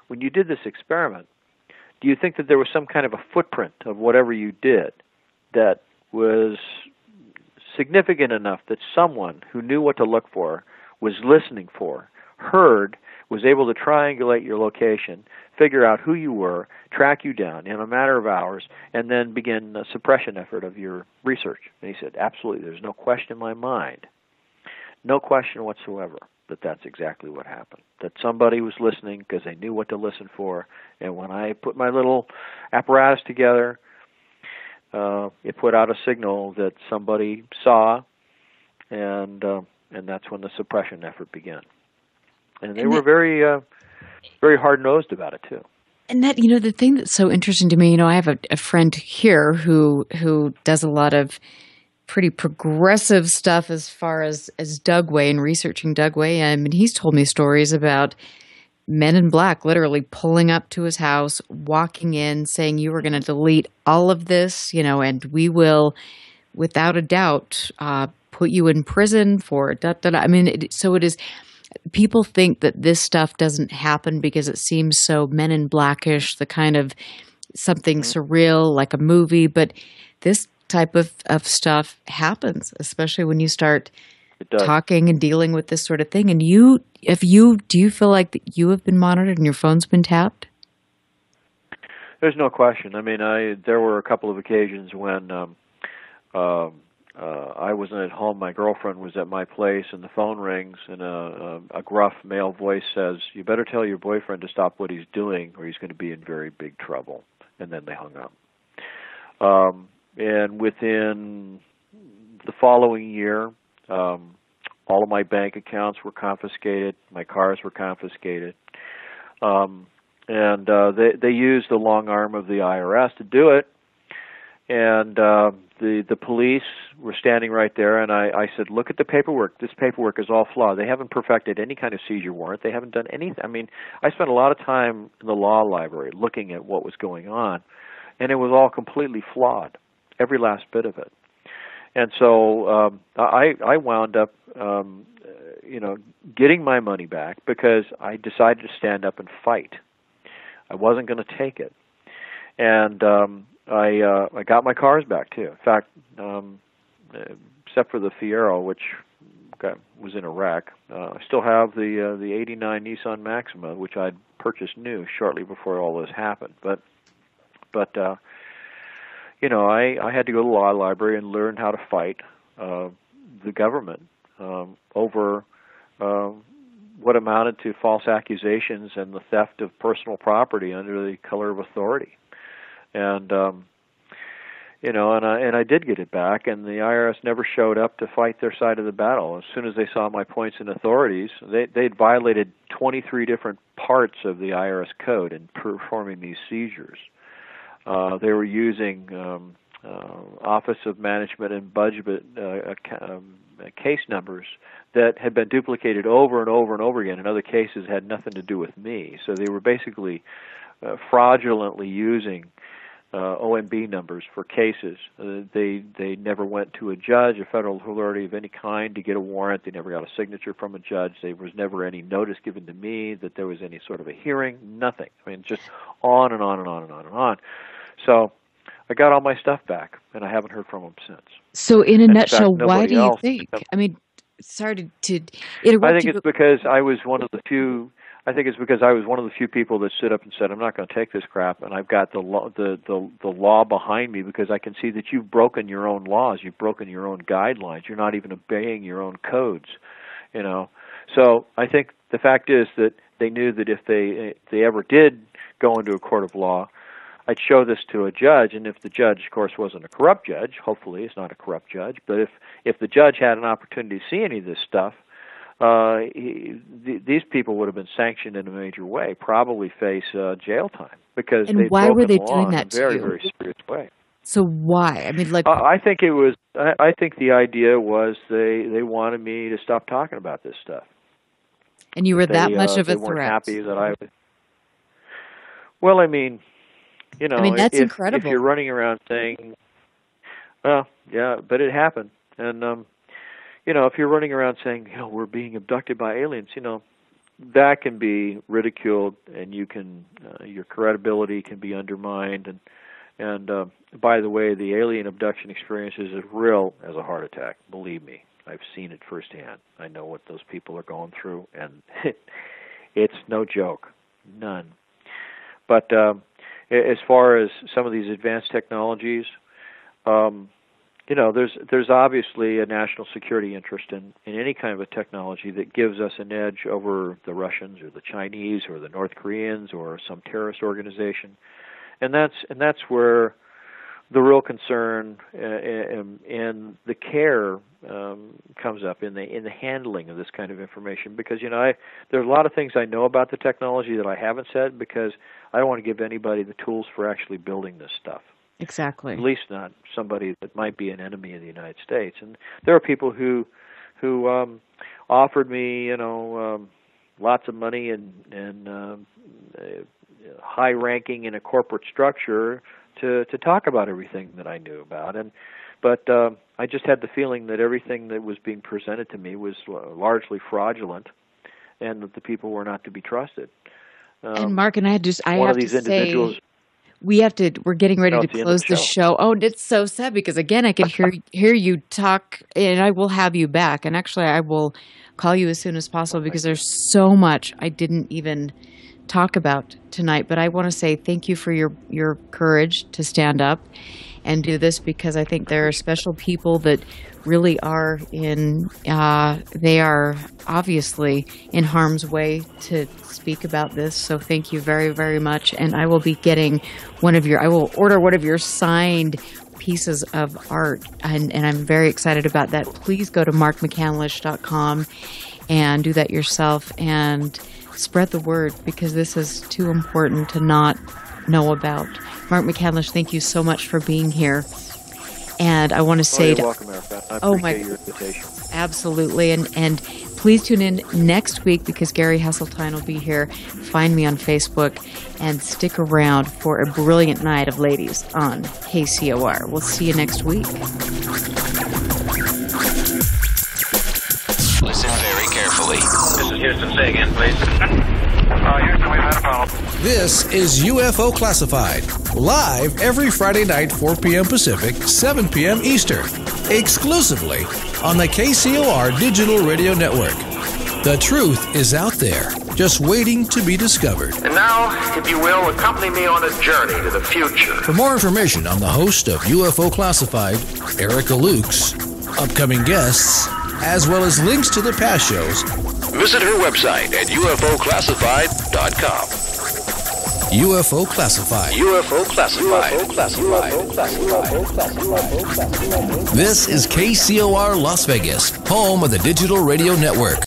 when you did this experiment, do you think that there was some kind of a footprint of whatever you did that was significant enough that someone who knew what to look for, was listening for, heard, was able to triangulate your location, figure out who you were, track you down in a matter of hours, and then begin a suppression effort of your research? And he said, absolutely, there's no question in my mind, no question whatsoever, that that's exactly what happened, that somebody was listening because they knew what to listen for. And when I put my little apparatus together, it put out a signal that somebody saw, and that's when the suppression effort began. And they were very, very hard-nosed about it too. And that, the thing that's so interesting to me, I have a friend here who does a lot of pretty progressive stuff as far as Dugway and researching Dugway. And he's told me stories about men in black literally pulling up to his house, walking in, saying, you are going to delete all of this, and we will, without a doubt, put you in prison for I mean, so it is. People think that this stuff doesn't happen because it seems so Men in Blackish, the kind of something surreal like a movie, but this type of stuff happens, especially when you start talking and dealing with this sort of thing. And do you feel like that you have been monitored and your phone's been tapped? There's no question. I mean, there were a couple of occasions when I wasn't at home. My girlfriend was at my place, and the phone rings, and a gruff male voice says, "You better tell your boyfriend to stop what he's doing, or he's going to be in very big trouble." And then they hung up. And within the following year, all of my bank accounts were confiscated. My cars were confiscated. And they used the long arm of the IRS to do it. And the police were standing right there, and I said, "Look at the paperwork. This paperwork is all flawed. They haven't perfected any kind of seizure warrant. They haven't done anything." I mean, I spent a lot of time in the law library looking at what was going on, and it was all completely flawed, every last bit of it. And so I wound up, getting my money back because I decided to stand up and fight. I wasn't going to take it, and I got my cars back too. In fact, except for the Fiero, which was in a wreck, I still have the '89 Nissan Maxima, which I'd purchased new shortly before all this happened. But I had to go to the law library and learn how to fight the government over what amounted to false accusations and the theft of personal property under the color of authority. And and I did get it back, and the IRS never showed up to fight their side of the battle. As soon as they saw my points and authorities, they'd violated 23 different parts of the IRS code in performing these seizures. They were using Office of Management and Budget case numbers that had been duplicated over and over and over again, and other cases had nothing to do with me. So they were basically fraudulently using OMB numbers for cases. They never went to a judge, a federal authority of any kind, to get a warrant. They never got a signature from a judge. There was never any notice given to me that there was any sort of a hearing. Nothing. I mean, just on and on and on and on and on. So I got all my stuff back, and I haven't heard from them since. So in a nutshell, fact, why do you think? I mean, sorry to interrupt I think you, it's because I was one of the few. I think it's because I was one of the few people that stood up and said, "I'm not going to take this crap," and I've got the law behind me because I can see that you've broken your own laws, you've broken your own guidelines, you're not even obeying your own codes, So I think the fact is that they knew that if they ever did go into a court of law, I'd show this to a judge, and if the judge, of course, wasn't a corrupt judge, hopefully it's not a corrupt judge, but if the judge had an opportunity to see any of this stuff, these people would have been sanctioned in a major way, probably face jail time because and they've why were broken they the law doing in that a very, to you? very serious way. So why? I mean, I think it was. I think the idea was they wanted me to stop talking about this stuff. And you were that much of a they weren't threat. happy that I was. Well, I mean, that's incredible. If you're running around saying, well, yeah, but it happened, and if you're running around saying, we're being abducted by aliens, that can be ridiculed, and you can your credibility can be undermined, and by the way, the alien abduction experience is as real as a heart attack. Believe me, I've seen it firsthand. I know what those people are going through, and it's no joke, none. But as far as some of these advanced technologies, there's obviously a national security interest in any kind of a technology that gives us an edge over the Russians or the Chinese or the North Koreans or some terrorist organization, and that's where the real concern and the care comes up in the handling of this kind of information. Because there's a lot of things I know about the technology that I haven't said because I don't want to give anybody the tools for actually building this stuff. Exactly. At least not somebody that might be an enemy of the United States. And there are people who offered me, lots of money and high ranking in a corporate structure to talk about everything that I knew about. But I just had the feeling that everything that was being presented to me was largely fraudulent, and that the people were not to be trusted. And Mark and I have to say, we're getting ready to close the show. Oh, it's so sad because again, I can hear you talk, and I will have you back. And actually, I will call you as soon as possible because there's so much I didn't even talk about tonight. But I want to say thank you for your courage to stand up and do this, because I think there are special people that really are they are obviously in harm's way to speak about this. So thank you very, very much. And I will be getting I will order one of your signed pieces of art. And I'm very excited about that. Please go to markmccandlish.com and do that yourself and spread the word, because this is too important to not know about. Mark McCandlish, thank you so much for being here. And I want to say, you're welcome, Erica. I appreciate your invitation. Absolutely, and please tune in next week because Gary Hesseltine will be here. Find me on Facebook and stick around for a brilliant night of ladies on KCOR. We'll see you next week. Listen very carefully. This is Houston. Say again, please. Houston, we've had a problem. This is UFO Classified, live every Friday night, 4 p.m. Pacific, 7 p.m. Eastern, exclusively on the KCOR Digital Radio Network. The truth is out there, just waiting to be discovered. And now, if you will, accompany me on a journey to the future. For more information on the host of UFO Classified, Erica Lukes, upcoming guests, as well as links to the past shows, visit her website at ufoclassified.com. UFO Classified. UFO Classified. This is KCOR Las Vegas, home of the Digital Radio Network.